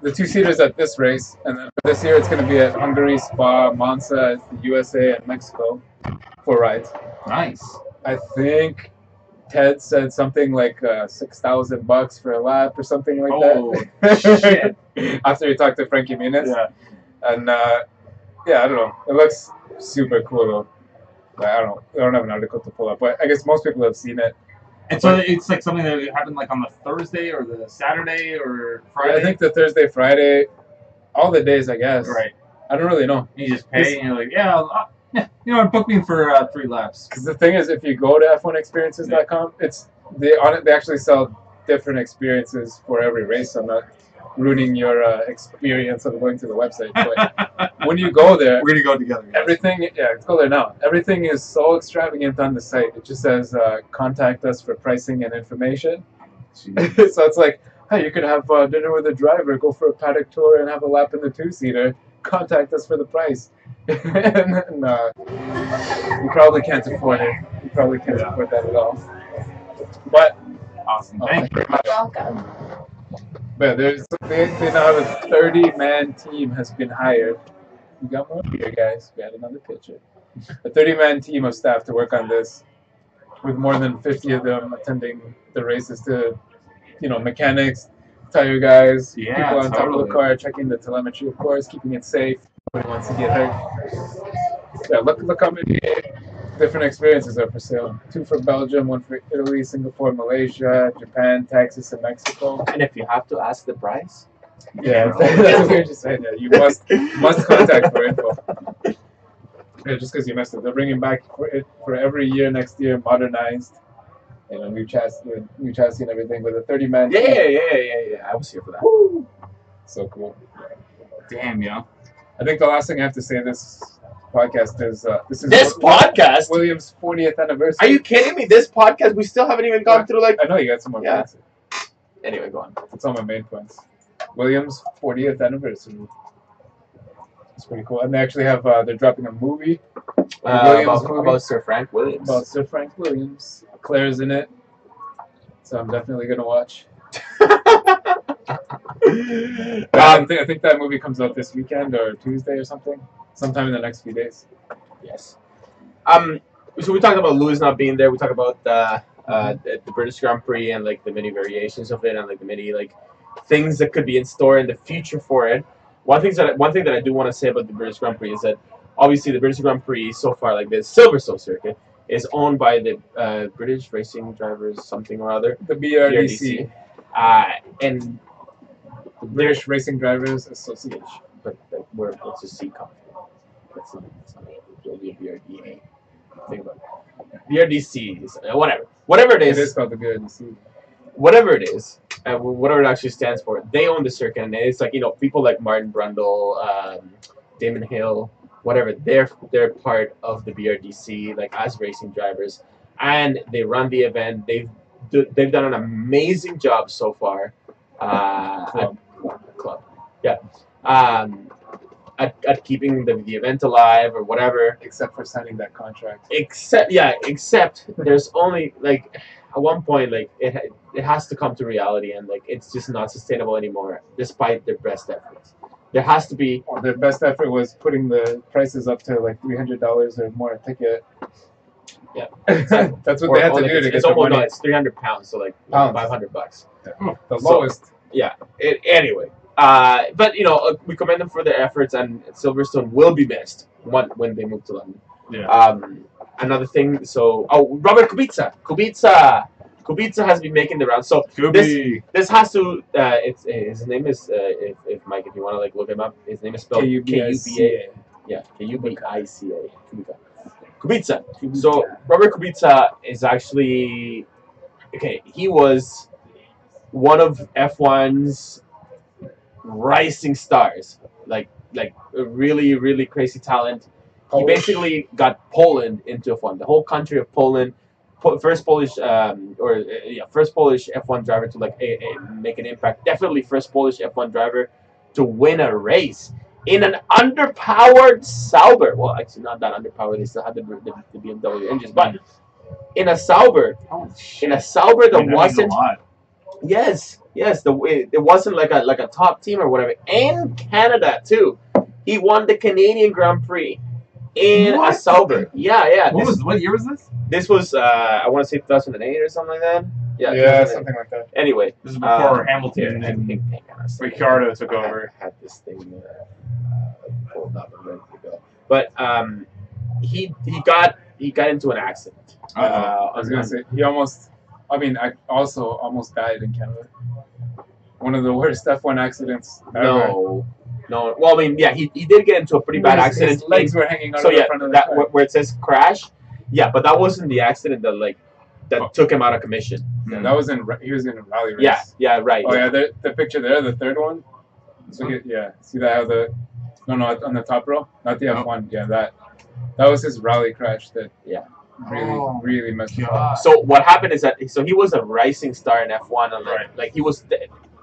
the two-seaters at this race, and then this year it's going to be at Hungary, Spa, Monza, the USA, and Mexico for rides. Nice. I think Ted said something like $6,000 for a lap or something like that. Shit. After he talked to Frankie Muniz. Yeah. And I don't know. It looks super cool though. I don't have an article to pull up, but I guess most people have seen it. And so it's like something that happened like on the Thursday or the Saturday or Friday? I think the Thursday, Friday, all the days, I guess. Right. I don't really know. You just pay and you're like, book me for 3 laps. Because the thing is, if you go to f1experiences.com, they actually sell different experiences for every race. I'm not ruining your experience of going to the website. But when you go there, we're going to go together. Everything, let's go there now. Everything is so extravagant on the site. It just says, contact us for pricing and information. So it's like hey, you could have dinner with a driver, go for a paddock tour, and have a lap in the 2-seater. Contact us for the price. And you probably can't afford it. You probably can't afford that at all. But awesome. Thank you very much. Welcome. But they now have a 30-man team has been hired. We got more here, guys. We had another picture. A 30-man team of staff to work on this, with more than 50 of them attending the races to, mechanics, tire guys, people on top of the car, checking the telemetry, of course, keeping it safe. Nobody wants to get hurt. Yeah, look how many different experiences are for sale. 2 for Belgium, 1 for Italy, Singapore, Malaysia, Japan, Texas, and Mexico. And if you have to ask the price, yeah, that's what you're just saying. Yeah, you must contact for info. Yeah, just because you missed it, they're bringing back for every year next year, modernized, new chassis and everything with a 30-man. Yeah. I was here for that. Woo! So cool. Damn, yo. I think the last thing I have to say this podcast is this podcast Williams' 40th anniversary. Are you kidding me? This podcast we still haven't even gone through I know you got some more points. Anyway, go on. That's all my main points. Williams' 40th anniversary. It's pretty cool. And they actually have they're dropping a movie. About Sir Frank Williams. About Sir Frank Williams. Claire's in it. So I'm definitely gonna watch. I think that movie comes out this weekend or Tuesday or something. Sometime in the next few days. Yes. So we talked about Lewis not being there. We talked about the British Grand Prix and like the many variations of it and like the many like things that could be in store in the future for it. One thing that I do want to say about the British Grand Prix is that obviously the British Grand Prix so far, like the Silverstone circuit, is owned by the British Racing Drivers something or other. The BRDC. And the British Racing Drivers Association. But like, what's the C company? That's not really a BRDA. Think about it. BRDC is whatever it is. It is called the BRDC. Whatever it is, whatever it actually stands for, they own the circuit, and it's like people like Martin Brundle, Damon Hill, whatever. They're part of the BRDC, like as racing drivers, and they run the event. They've done an amazing job so far. Club. Yeah. At keeping the event alive or whatever. Except for signing that contract. Except there's only like at one point like it has to come to reality and like it's just not sustainable anymore despite their best efforts. There has to be. Well, their best effort was putting the prices up to like $300 or more a ticket. Yeah, that's what they had to do to get the money. It's £300, so like $500. Yeah. The lowest. Yeah. Anyway. But we commend them for their efforts, and Silverstone will be missed when they move to London. Yeah. Another thing. Robert Kubica has been making the rounds. So this has to. His name is if Mike, if you want to like look him up, his name is spelled Kubica. Yeah, Kubica. Kubica. So Robert Kubica is actually he was one of F1's rising stars, like a really, really crazy talent. He basically got Poland into F1, the whole country of Poland. First Polish F1 driver to make an impact. Definitely first Polish F1 driver to win a race in an underpowered Sauber. Well, actually not that underpowered. They still had the BMW engines, but in a Sauber, that wasn't. Yes. It wasn't like a top team or whatever. In Canada too, he won the Canadian Grand Prix in a Sauber. Yeah. What year was this? This was I want to say 2008 or something like that. Yeah, something like that. Anyway, this is before Hamilton and Ricciardo took over. I had this thing pulled up and ready to go, but he got into an accident. I was gonna say he almost. I almost died in Canada. One of the worst F1 accidents ever. No. Well, he did get into a pretty bad accident. His legs were hanging out of the front of the car. Where it says crash. Yeah, but that wasn't the accident that took him out of commission. Yeah, that was he was in a rally race. Yeah, right. Oh yeah, the picture there, the third one. So see that how on the top row, not the F1. Yeah, that was his rally crash. Really messed up. So what happened is that he was a rising star in F1, and he was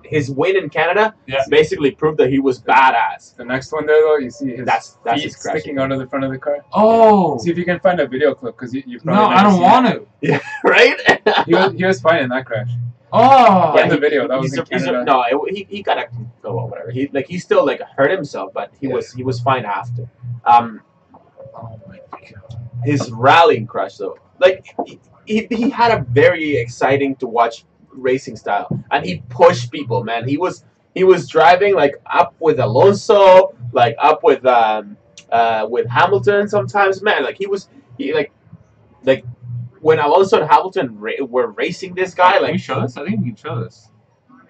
his win in Canada Yeah. basically proved that he was badass. The next one there, though, you see his That's feet his crash. sticking out of the front of the car. Oh. See if you can find a video clip, because you probably No, I never don't seen want it. to. Yeah, right. He was fine in that crash. Oh. Yeah, the video that was in Canada. No, he got a well, whatever. He still like hurt himself, but he was fine after. Oh my god. His rallying crash though, like he had a very exciting to watch racing style, and he pushed people. Man, he was driving like up with Alonso, like up with Hamilton sometimes. Man, like like when Alonso and Hamilton were racing this guy. Can Like, we show this? I think we can show this.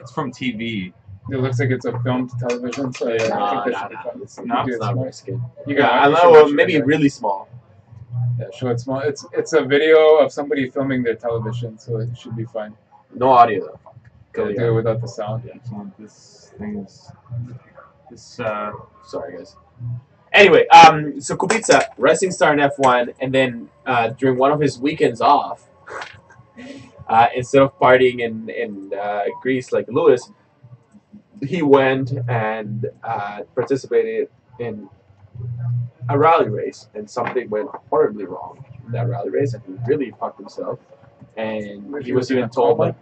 It's from TV. It looks like it's a filmed television, so I think that should be fun. It's You not do it small. very good. You Yeah, I you should know. watch it Maybe anyway. really small. Yeah, show it small. It's a video of somebody filming their television, so it should be fine. No audio though. Gotta do it without the sound. So this thing is this Sorry, guys. Anyway, so Kubica, racing star in F1, and then during one of his weekends off, instead of partying in Greece like Lewis, he went and participated in a rally race, and something went horribly wrong in that rally race, and he really fucked himself. And he was even told, by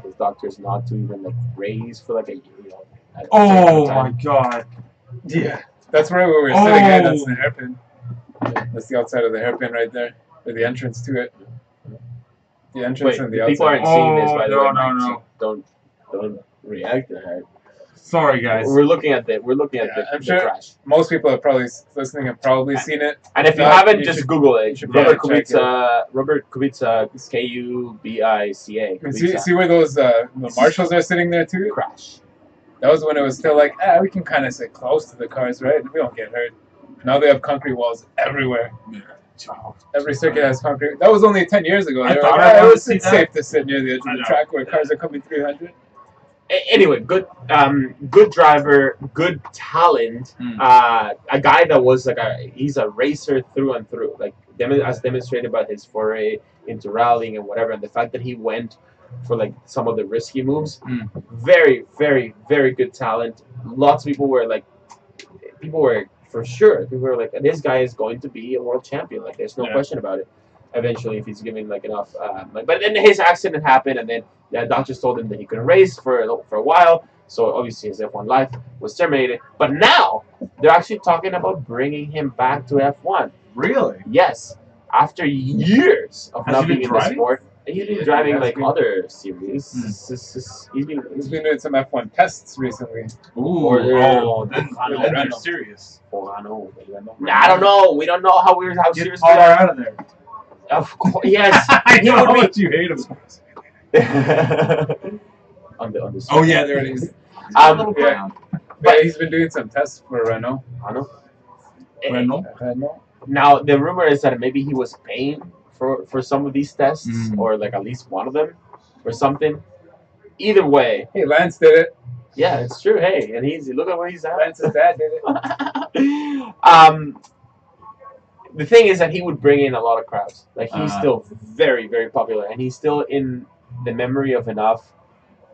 his doctors not to even like race for like a year. oh my god. Yeah, that's right where we're sitting at. That's the hairpin. That's the outside of the hairpin right there, or the entrance to it. The entrance and the people outside. aren't seeing this, by the way. No. Don't react to that. Sorry guys. We're looking at the I'm the sure crash. Most people are probably listening have probably seen it. And if you No, haven't, you just should- Google it. you should Robert probably check Kubica. Robert Kubica. Kubica. And see where those the marshals are sitting there too? Crash. That was when it was still like, we can kind of sit close to the cars, right? We don't get hurt. Now they have concrete walls everywhere. Every circuit has concrete. That was only 10 years ago. I They were thought like, I wanted to it's see that. safe to sit near the edge I of the know. track where cars are coming 300. Anyway, good driver, good talent. A guy that was like he's a racer through and through, like as demonstrated by his foray into rallying and whatever, and the fact that he went for like some of the risky moves. Very, very, very good talent. Lots of people were for sure. People were like, this guy is going to be a world champion. Like, there's no question about it. Eventually, if he's given like enough, but then his accident happened, and then doctors told him that he couldn't race for a while. So obviously, his F1 life was terminated. But now they're actually talking about bringing him back to F1. Really? Yes, after years of Has not he been being in the driving? sport. He's been Yeah, driving he has like been. other series. He's been He's been doing some F1 tests recently. Ooh. Then Then they're they're serious. Oh, I know. I don't know. We don't know how Get serious Pollard we are. out of there. Of course, yes. I He know would how be- much you hate him. on the Oh yeah, there it is. Um, yeah. But he's been doing some tests for Renault. I know. Renault. Now the rumor is that maybe he was paying for some of these tests, or like at least one of them, or something. Either way, Hey, Lance did it. yeah, it's true. Hey, and look at where he's at. Lance's dad did it. The thing is that he would bring in a lot of crowds. Like he's still very, very popular, and he's still in the memory of enough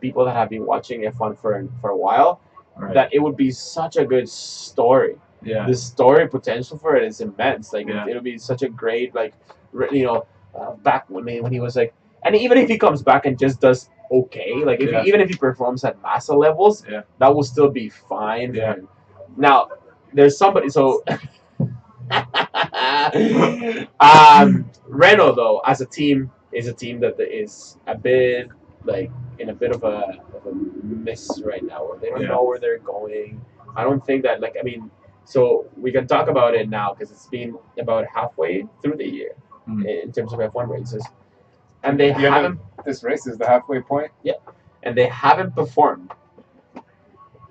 people that have been watching F1 for a while. Right. That it would be such a good story. Yeah. The story potential for it is immense. Like Yeah. it'll be such a great back when he was like, and even if he comes back and just does okay, like even if he performs at Massa levels, that will still be fine. Yeah. Now there's somebody so. Renault though as a team is a team that is a bit like in a bit of a miss right now, where they don't know where they're going. I don't think that so we can talk about it now because it's been about halfway through the year in terms of F1 races, and they haven't. This race is the halfway point. Yeah, and they haven't performed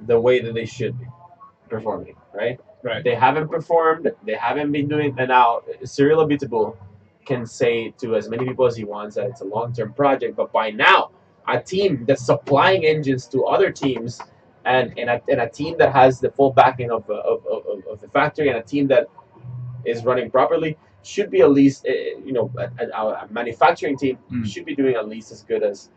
the way that they should be performing. Right. Right. They haven't performed. They haven't been doing. And now Cyril Abiteboul can say to as many people as he wants that it's a long-term project. But by now, a team that's supplying engines to other teams, and a team that has the full backing of the factory, and a team that is running properly should be at least a manufacturing team should be doing at least as good as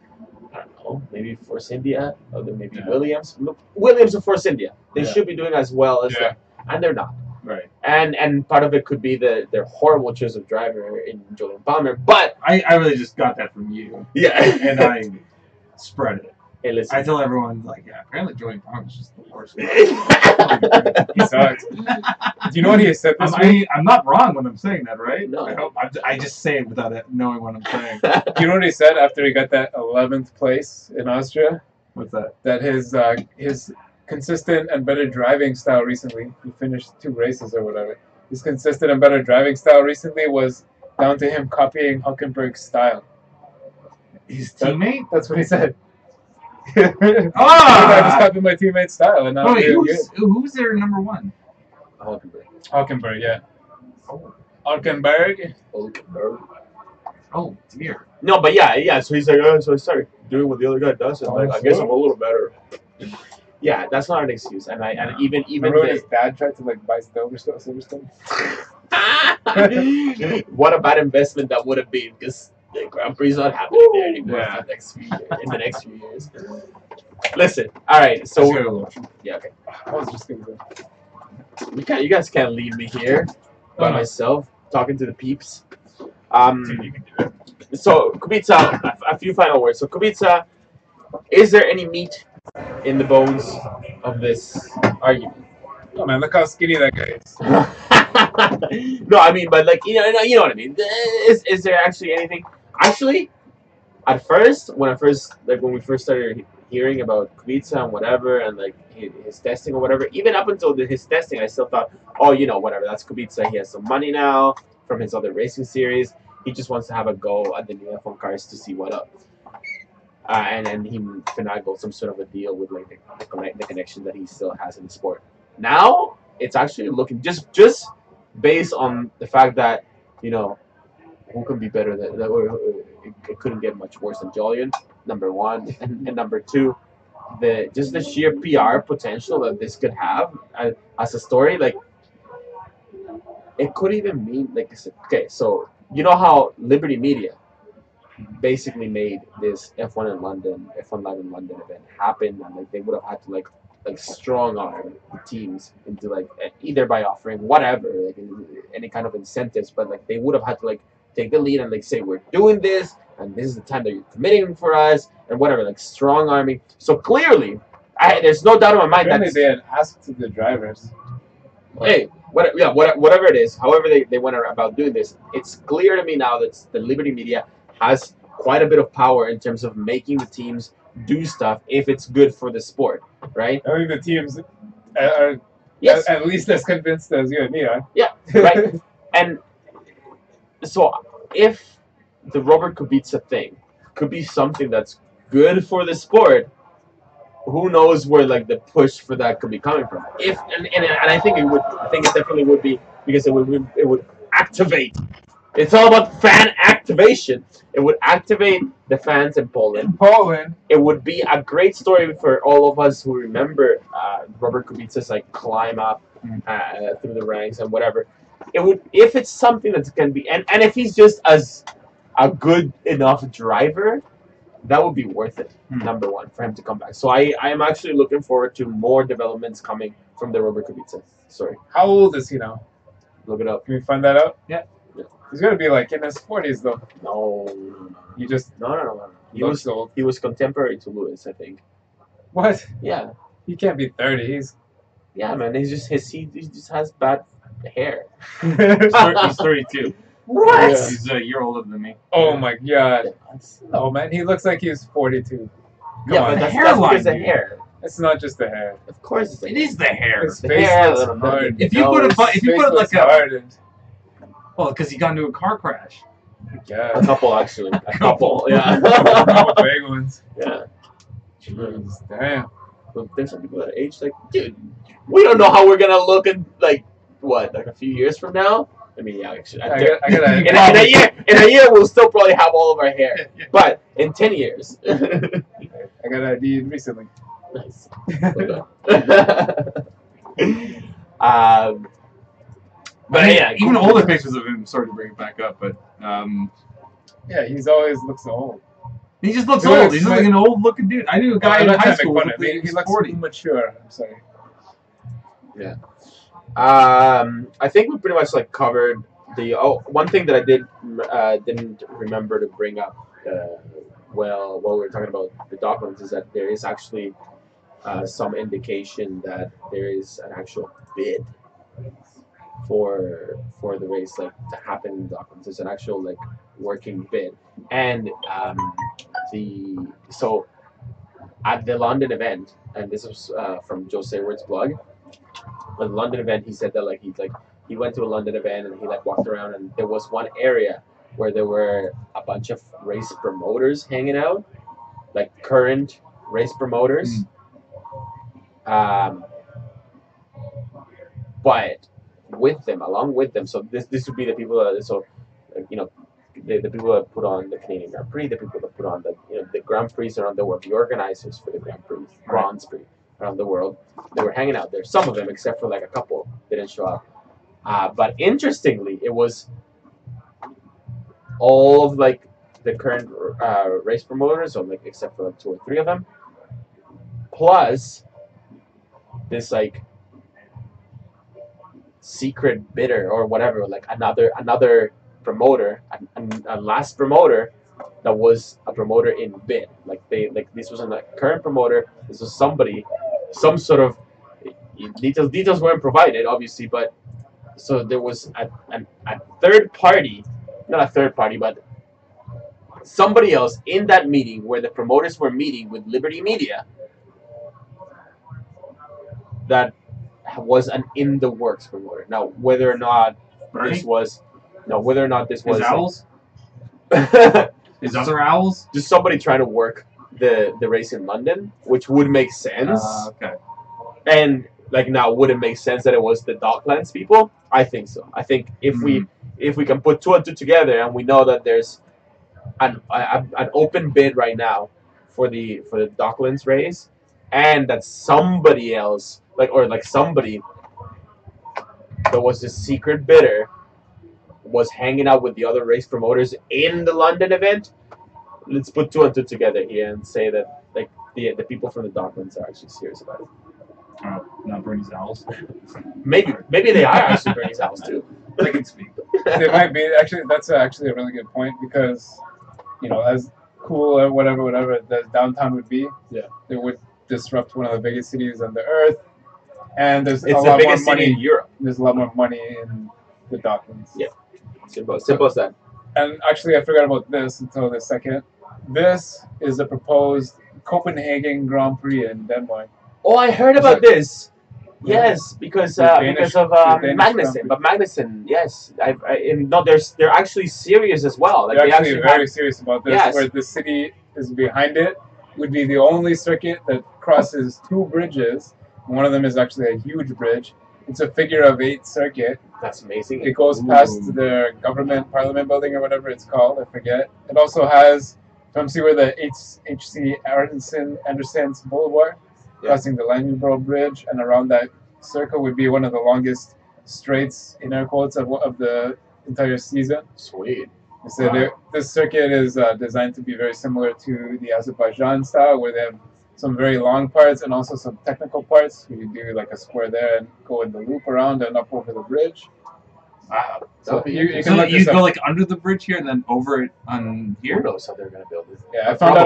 I don't know, maybe Force India, or then maybe Williams. Williams or Force India. They should be doing as well as them, and they're not. Right. And part of it could be their horrible choice of driver in Julian Palmer. But I really just got that from you. Yeah. And I spread it. Hey, listen. I tell everyone, like, yeah, apparently Julian Palmer's just the worst. He sucks. Do you know what he said this week? I'm not wrong when I'm saying that, right? No. I hope. I just say it without knowing what I'm saying. Do you know what he said after he got that 11th place in Austria? What's that? That his consistent and better driving style recently, he finished 2 races or whatever. His consistent and better driving style recently was down to him copying Hülkenberg's style. His teammate? That's what he said. Ah! I just copied my teammate's style, and now who's their number 1? Hülkenberg, yeah. Oh. Hülkenberg. Oh dear. No, but yeah. So he's like, so I started doing what the other guy does, and like, I guess I'm a little better. Yeah, that's not an excuse, and even Remember when his dad tried to like buy Silverstone? What a bad investment that would have been, because the Grand Prix is not happening there anymore for the next few years. Listen, all right, so okay. I was just gonna say. You guys can't leave me here by myself talking to the peeps. You can do it. So Kubica, a few final words. So Kubica, is there any meat in the bones of this argument? Oh man, look how skinny that guy is. No, I mean, but like you know what I mean. Is there actually anything? Actually, at first, when we first started hearing about Kubica and whatever, and like his testing or whatever, even up until his testing, I still thought, oh, whatever, that's Kubica. He has some money now from his other racing series. He just wants to have a go at the new F1 cars to see what up. And then he finagled some sort of a deal with like the connection that he still has in the sport. Now it's actually looking just based on the fact that who can be better than it couldn't get much worse than Julian, number one, and number two, the sheer PR potential that this could have as a story, like it could even mean like, okay, so you know how Liberty Media basically made this F1 Live in London event happen, and like they would have had to like strong arm the teams into like either by offering whatever, like any kind of incentives, but like they would have had to like take the lead and like say, we're doing this and this is the time that you're committing for us and whatever, like strong arming. So clearly, there's no doubt in my mind that they had asked the drivers. Hey, whatever it is, however they went about doing this, it's clear to me now that the Liberty Media has quite a bit of power in terms of making the teams do stuff if it's good for the sport, right? I think the teams are at least as convinced as you and me are. Yeah, right. And so if the Robert Kubica thing could be something that's good for the sport, who knows where like the push for that could be coming from? And I think it would. I think it definitely would be, because it would activate. It's all about fan activation. It would activate the fans in Poland. It would be a great story for all of us who remember Robert Kubica's like climb up through the ranks and whatever. It would, if it's something that can be, and if he's just as a good enough driver, that would be worth it. Number one, for him to come back. So I am actually looking forward to more developments coming from the Robert Kubica story. How old is he now? Look it up. Can we find that out? Yeah. He's gonna be like in his 40s though. No. You just No. old. He was contemporary to Lewis, I think. What? Yeah. He can't be 30. Yeah, man. He just has bad hair. He's 32. What? Yeah. He's a year older than me. Oh my god. No man, he looks like he's 42. Yeah, but that's because the hair. It's not just the hair. Of course, it is the hair. His face looks hard. If you put like a hardened. Well, because he got into a car crash. Yeah. A couple actually. A couple. Yeah. Couple big ones. Yeah. Jeez, damn. But there's some people that age like, dude, we don't know how we're gonna look in like a few years from now. I mean, yeah, actually, in a year we'll still probably have all of our hair, but in 10 years. I got ID'd recently. Nice. But yeah, even older pictures of him, sorry to bring it back up, but yeah, he's always looks old. He just looks He old. looks He's like an old-looking dude. I knew a guy I'm in not high trying to school. make fun of him. He He's looks 40. mature. I'm sorry. Yeah. I think we pretty much like covered the. Oh, one thing that I didn't remember to bring up. Well, while we were talking about the Docklands, is that there is actually some indication that there is an actual bid for the race like to happen in Docklands. There's an actual like working bid, and so at the London event, and this was from Joe Sayward's blog. At the London event, he said that he went to a London event and he like walked around, and there was one area where there were a bunch of race promoters hanging out, like current race promoters. But with them, along with them, so this would be the people that the people that put on the Canadian Grand Prix, the people that put on the Grand Prix around the world, the organizers for the Grand Prix, Grand Prix around the world, they were hanging out there. Some of them, except for like a couple, didn't show up. But interestingly, it was all of like the current race promoters, or like except for like 2 or 3 of them, plus this like secret bidder or whatever, like another promoter, a last promoter that was a promoter in bid. Like this wasn't a current promoter. This was somebody, some sort of details weren't provided, obviously, but so there was a third party, not a third party, but somebody else in that meeting where the promoters were meeting with Liberty Media that was an in the works promoter. Now, whether or not this was His owls? His other owls? Just somebody trying to work the race in London, which would make sense. Okay. And like now, would it make sense that it was the Docklands people? I think so. I think if we can put 2 and 2 together, and we know that there's an open bid right now for the Docklands race, and that somebody else somebody that was the secret bidder was hanging out with the other race promoters in the London event. Let's put 2 and 2 together here and say that like the people from the Docklands are actually serious about it. Not Bernie's owls. Maybe they are actually Bernie's owls too. They can speak. They might be. Actually, that's actually a really good point because, as cool or whatever that downtown would be, it would disrupt one of the biggest cities on the earth, and it's a lot more money in Europe. There's a lot more money in the Docklands. Yeah, simple as that. And actually, I forgot about this until the second. This is a proposed Copenhagen Grand Prix in Denmark. Oh, I heard about this. Yes, because of Magnussen. But Magnussen, yes, they're actually serious as well. Like, they're actually very serious about this. Yes. Where the city is behind it, would be the only circuit that crosses 2 bridges. One of them is actually a huge bridge. It's a figure of 8 circuit. That's amazing. It goes past the parliament building or whatever it's called. I forget. It also has. Come see where the HC Anderson's Boulevard. Crossing the Langenbro Bridge, and around that circle would be one of the longest straights, in air quotes, of the entire season. Sweet. So this circuit is designed to be very similar to the Azerbaijan style, where they have some very long parts and also some technical parts. You do like a square there and go in the loop around and up over the bridge. Wow. So you So can you go like under the bridge here and then over it on here? Who knows how they're going to build this? Yeah, I found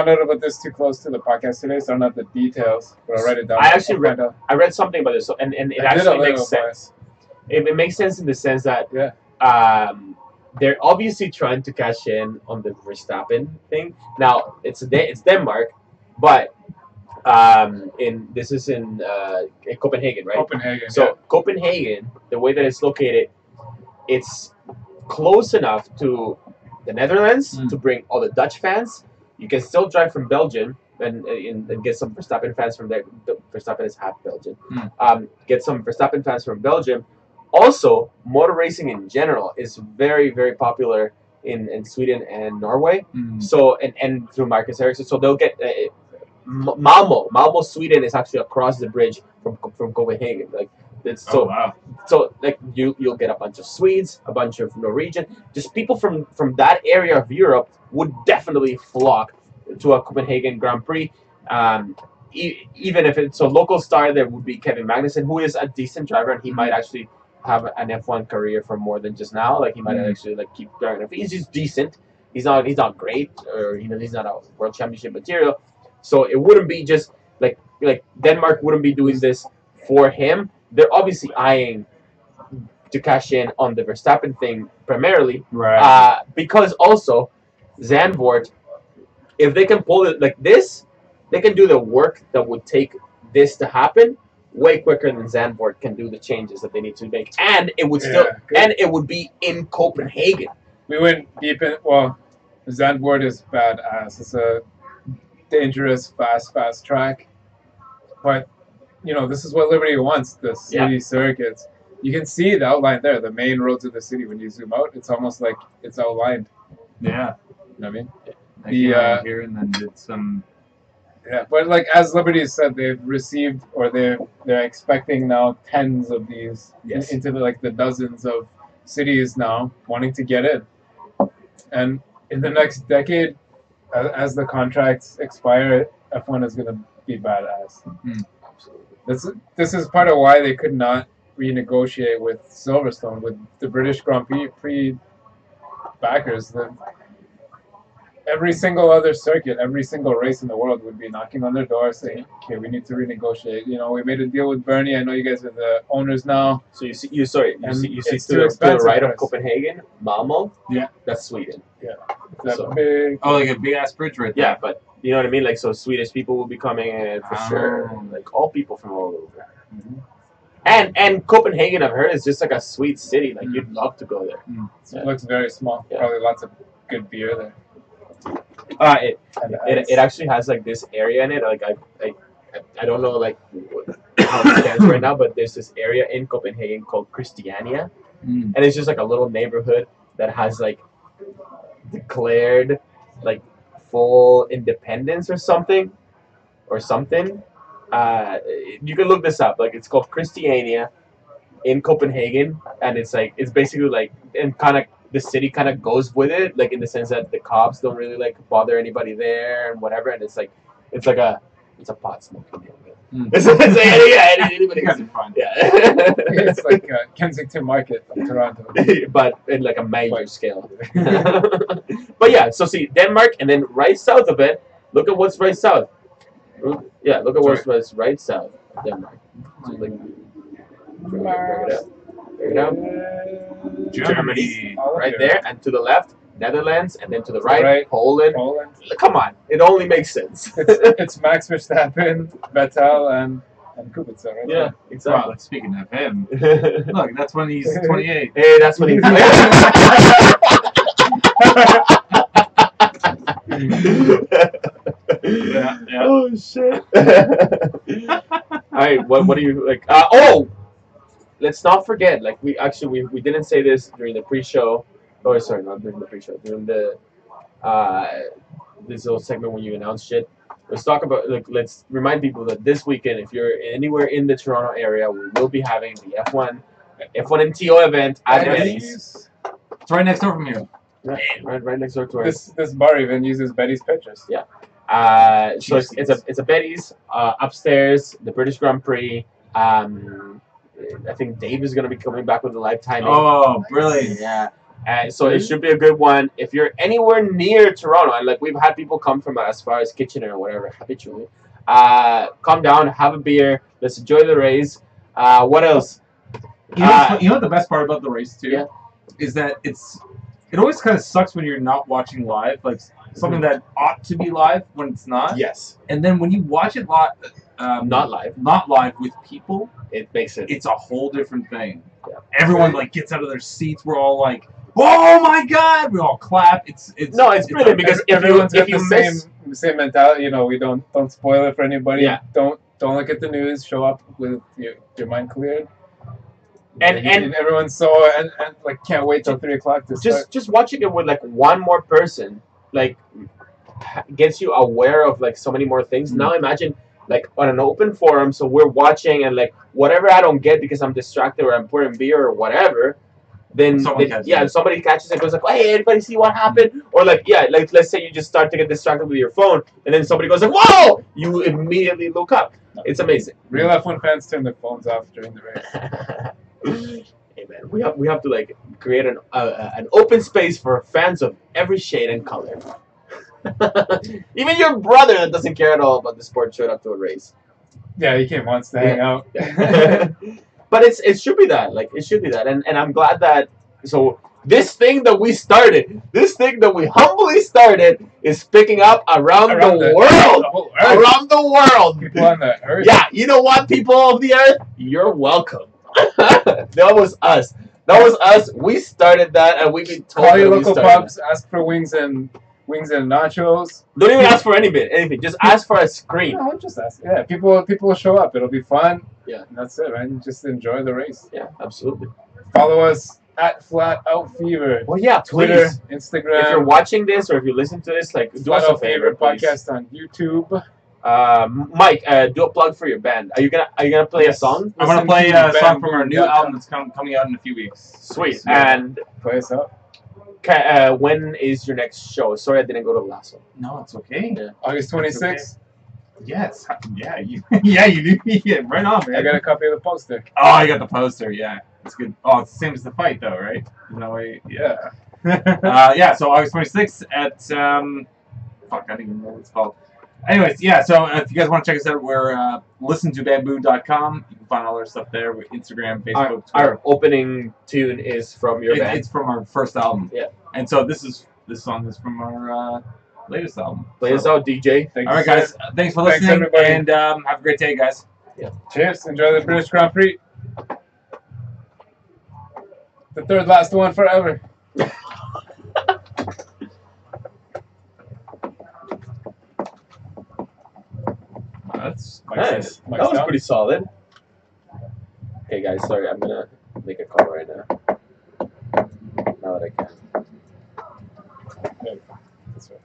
out about this too close to the podcast today, so I don't have the details, but I'll write it down. I read something about this, and it actually makes sense. It makes sense in the sense that they're obviously trying to cash in on the Verstappen thing. Now it's Denmark, but this is in Copenhagen, right? Copenhagen. So Copenhagen, the way that it's located, it's close enough to the Netherlands to bring all the Dutch fans. You can still drive from Belgium and get some Verstappen fans from there. Verstappen is half Belgian. Get some Verstappen fans from Belgium. Also, motor racing in general is very, very popular in Sweden and Norway. So and through Marcus Ericsson, so they'll get Malmo, Sweden is actually across the bridge from Copenhagen. Like It's Oh wow. so like you'll get a bunch of Swedes, a bunch of Norwegian, just people from that area of Europe would definitely flock to a Copenhagen Grand Prix. Even if it's a local star, there would be Kevin Magnussen, who is a decent driver, and he might actually have an F1 career for more than just now. Like he might actually like keep driving. He's just decent. He's not great, or he's not a world championship material. So it wouldn't be just like Denmark wouldn't be doing this for him. They're obviously eyeing to cash in on the Verstappen thing primarily, Right. because also Zandvoort, if they can pull it like this, they can do the work that would take this to happen way quicker than Zandvoort can do the changes that they need to make, and it would it would be in Copenhagen. We went deep in. Well, Zandvoort is badass. It's a dangerous, fast track. But this is what Liberty wants: the city circuits. You can see the outline there, the main roads of the city. When you zoom out, it's almost like it's outlined. Yeah. You know what I mean? Here and then did some. Yeah, but like as Liberty said, they've received or they're expecting now tens of these into the dozens of cities now wanting to get in, and in the next decade, as the contracts expire, F1 is going to be badass. Absolutely. This is part of why they could not renegotiate with Silverstone, with the British Grand Prix backers. Every single other circuit, every single race in the world would be knocking on their door saying, "Okay, we need to renegotiate. We made a deal with Bernie. I know you guys are the owners now." So you see to the right of Copenhagen, Malmo. Yeah, that's Sweden. Yeah, big. Oh, like a big ass bridge right there. Yeah, but you know what I mean. Like, so Swedish people will be coming in for sure. Like all people from all over. And Copenhagen, I've heard, is just like a sweet city. Like you'd love to go there. It looks very small. Yeah. Probably lots of good beer there. It actually has like this area in it. Like I don't know like how it stands right now, but there's this area in Copenhagen called Christiania, and it's just like a little neighborhood that has like declared like full independence or something. You can look this up. Like it's called Christiania in Copenhagen, and it's basically like and kind of. The city kind of goes with it, like in the sense that the cops don't really like bother anybody there and whatever, and it's a pot smoking area. Anybody can find. Yeah, it's like Kensington Market of Toronto, but in like a major scale. But yeah, so see Denmark, and then right south of it, look at what's right south. Yeah, look at what's right south of Denmark. So like, Germany, right there, and to the left, Netherlands, and then to the right, Poland. Come on, it only makes sense. It's Max Verstappen, Vettel, and Kubica, right? Yeah, exactly. Well, speaking of him, look, that's when he's 28. Hey, that's when he's. Yeah. Oh shit. All right, what do you like? Let's not forget, like we didn't say this during the pre-show. Oh, sorry, not during the pre-show. During the this little segment when you announce shit. Let's talk about let's remind people that this weekend, if you're anywhere in the Toronto area, we will be having the F1 NTO event at Betty's. It's right next door from here. Right next door to us. This bar even uses Betty's pictures. Yeah. So it's a Betty's upstairs, the British Grand Prix. I think Dave is going to be coming back with a live timing. Oh, brilliant! Yeah, and so it should be a good one. If you're anywhere near Toronto, and like we've had people come from as far as Kitchener or whatever, habitually, come down, have a beer, let's enjoy the race. What else? You know what the best part about the race too is that it always kind of sucks when you're not watching live, like something that ought to be live when it's not. Yes. And then when you watch it live. Not live with people. It makes it. It's a whole different thing. Yeah. Everyone like gets out of their seats. We're all like, "Oh my god!" We all clap. It's brilliant because everyone's got the same mentality. We don't spoil it for anybody. Yeah. Don't look at the news. Show up with your mind cleared. And everyone's so and like can't wait till 3 o'clock to start. Just watching it with like one more person like gets you aware of like so many more things. Now imagine like on an open forum, so we're watching and like whatever I don't get because I'm distracted or I'm pouring beer or whatever. Then somebody catches it, goes like, "Hey, anybody see what happened?" Or like, like let's say you just start to get distracted with your phone, and then somebody goes like, "Whoa!" You immediately look up. It's amazing. Real F1 fans turn their phones off during the race. Hey man, we have to like create an open space for fans of every shade and color. Even your brother that doesn't care at all about the sport showed up to a race. Yeah, he came once to hang out. But it should be that. Like it should be that. And I'm glad that this thing that we started, this thing that we humbly started is picking up around the world. Around the world. People on the earth. Yeah, you know what, people of the earth? You're welcome. That was us. That was us. We started that and we've been told. Call your local pubs, ask for wings and nachos. Don't even ask for anything. Just ask for a screen. No, just ask. Yeah, people will show up. It'll be fun. Yeah. And that's it, man. Just enjoy the race. Yeah, absolutely. Follow us at Flat Out Fever. Well, yeah, Twitter, please. Instagram. If you're watching this or if you listen to this, like do us a favor, please. Podcast on YouTube. Mike, do a plug for your band. Are you gonna play a song? I'm gonna play a song from our new album that's coming out in a few weeks. Sweet. And play us up. When is your next show? Sorry, I didn't go to the last one. No, it's okay. Yeah. August 26th. Yes. Yeah. You do. Yeah, right on, man. I got a copy of the poster. Oh, you got the poster. Yeah, it's good. Oh, it's the same as the fight, though, right? No way. Yeah. Yeah. So August 26th at fuck, I don't even know what it's called. Anyways, yeah. So if you guys want to check us out, we're listenToBamboo.com. You can find all our stuff there. With Instagram, Facebook, Twitter. Our opening tune is from your band. It's from our first album. Yeah. And so this song is from our latest album. Play us out, DJ. All right, guys. Thanks for listening. Thanks, everybody. And have a great day, guys. Yeah. Cheers. Enjoy the British Grand Prix. The third last one forever. That's nice. That was pretty solid. Okay, guys. Sorry, I'm gonna make a call right now. Now that I can. That's right.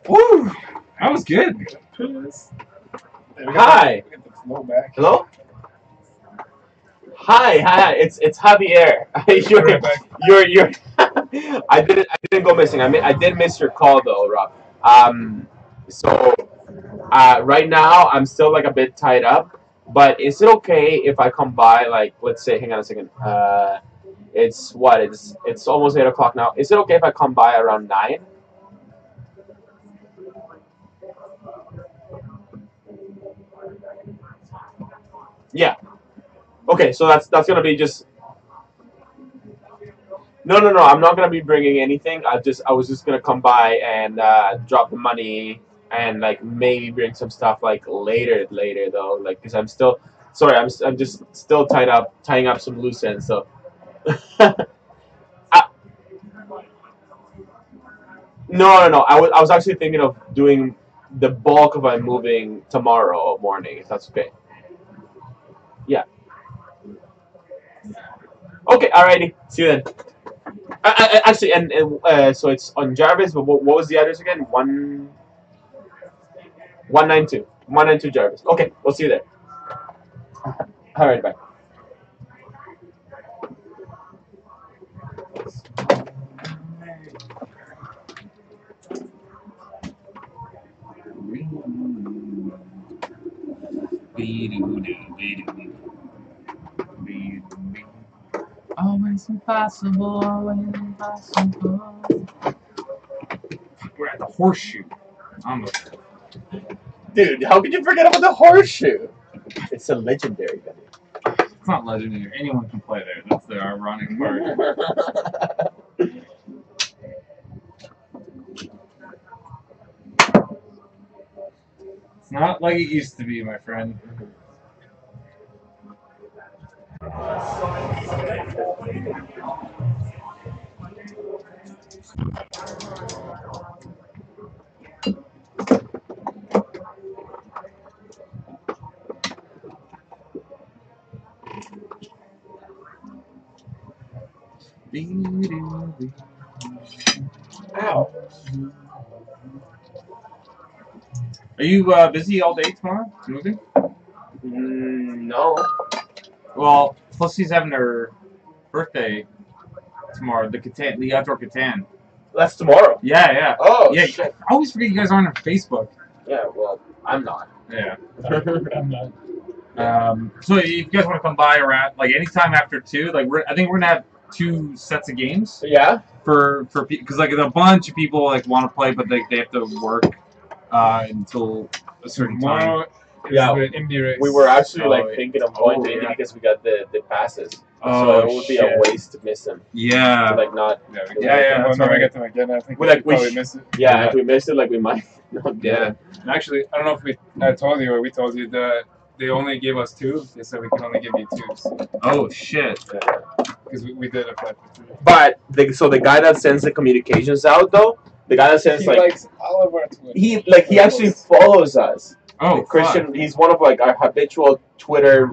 Woo! That was good. Hi. Hello. Hi. It's Javier. You're. I didn't go missing. I did miss your call though, Rob. So right now I'm still like a bit tied up. But is it okay if I come by? Like, let's say, hang on a second. It's what? It's almost 8 o'clock now. Is it okay if I come by around 9? Yeah. Okay, so that's gonna be just. No. I'm not gonna be bringing anything. I was just gonna come by and drop the money and like maybe bring some stuff like later though, like because I'm still. Sorry, I'm just still tying up some loose ends. So. No. I was actually thinking of doing the bulk of my moving tomorrow morning, if that's okay. Yeah. Okay, alrighty. See you then. Actually, and so it's on Jarvis, but what was the address again? 192 Jarvis. Okay, we'll see you there. Alright, bye. Always impossible, always impossible. We're at the horseshoe. Dude, how could you forget about the horseshoe? It's a legendary venue. It's not legendary. Anyone can play there. That's the ironic part. It's not like it used to be, my friend. Ow. Are you busy all day tomorrow? Smoothie? No. Well, plus she's having her birthday tomorrow. The outdoor Catan. That's tomorrow. Yeah. Oh, Yeah. shit. I always forget you guys are on Facebook. Yeah, well, I'm not. Yeah. I'm not. So if you guys want to come by around like anytime after 2, like I think we're gonna have 2 sets of games. Yeah. For because like a bunch of people like want to play, but they have to work until a certain time. Tomorrow is Yeah. the indie race. We were actually Oh, thinking of going to Indy yeah. because we got the passes. Oh, So it would be a shit. waste to miss them. Yeah. To, not. Yeah, Yeah, we'll that's never right. get them again. I think We're we'll like, we probably sh- miss it. Yeah, if we missed it, we might not get Yeah. it. Actually, I don't know if I told you or we told you that they only gave us 2. They said we can only give you 2s Oh shit. because we did apply for 3. But the guy that sends the communications out though, the guy that sends He likes all of our Twitter. he actually follows us. Oh, Christian, he's one of our habitual Twitter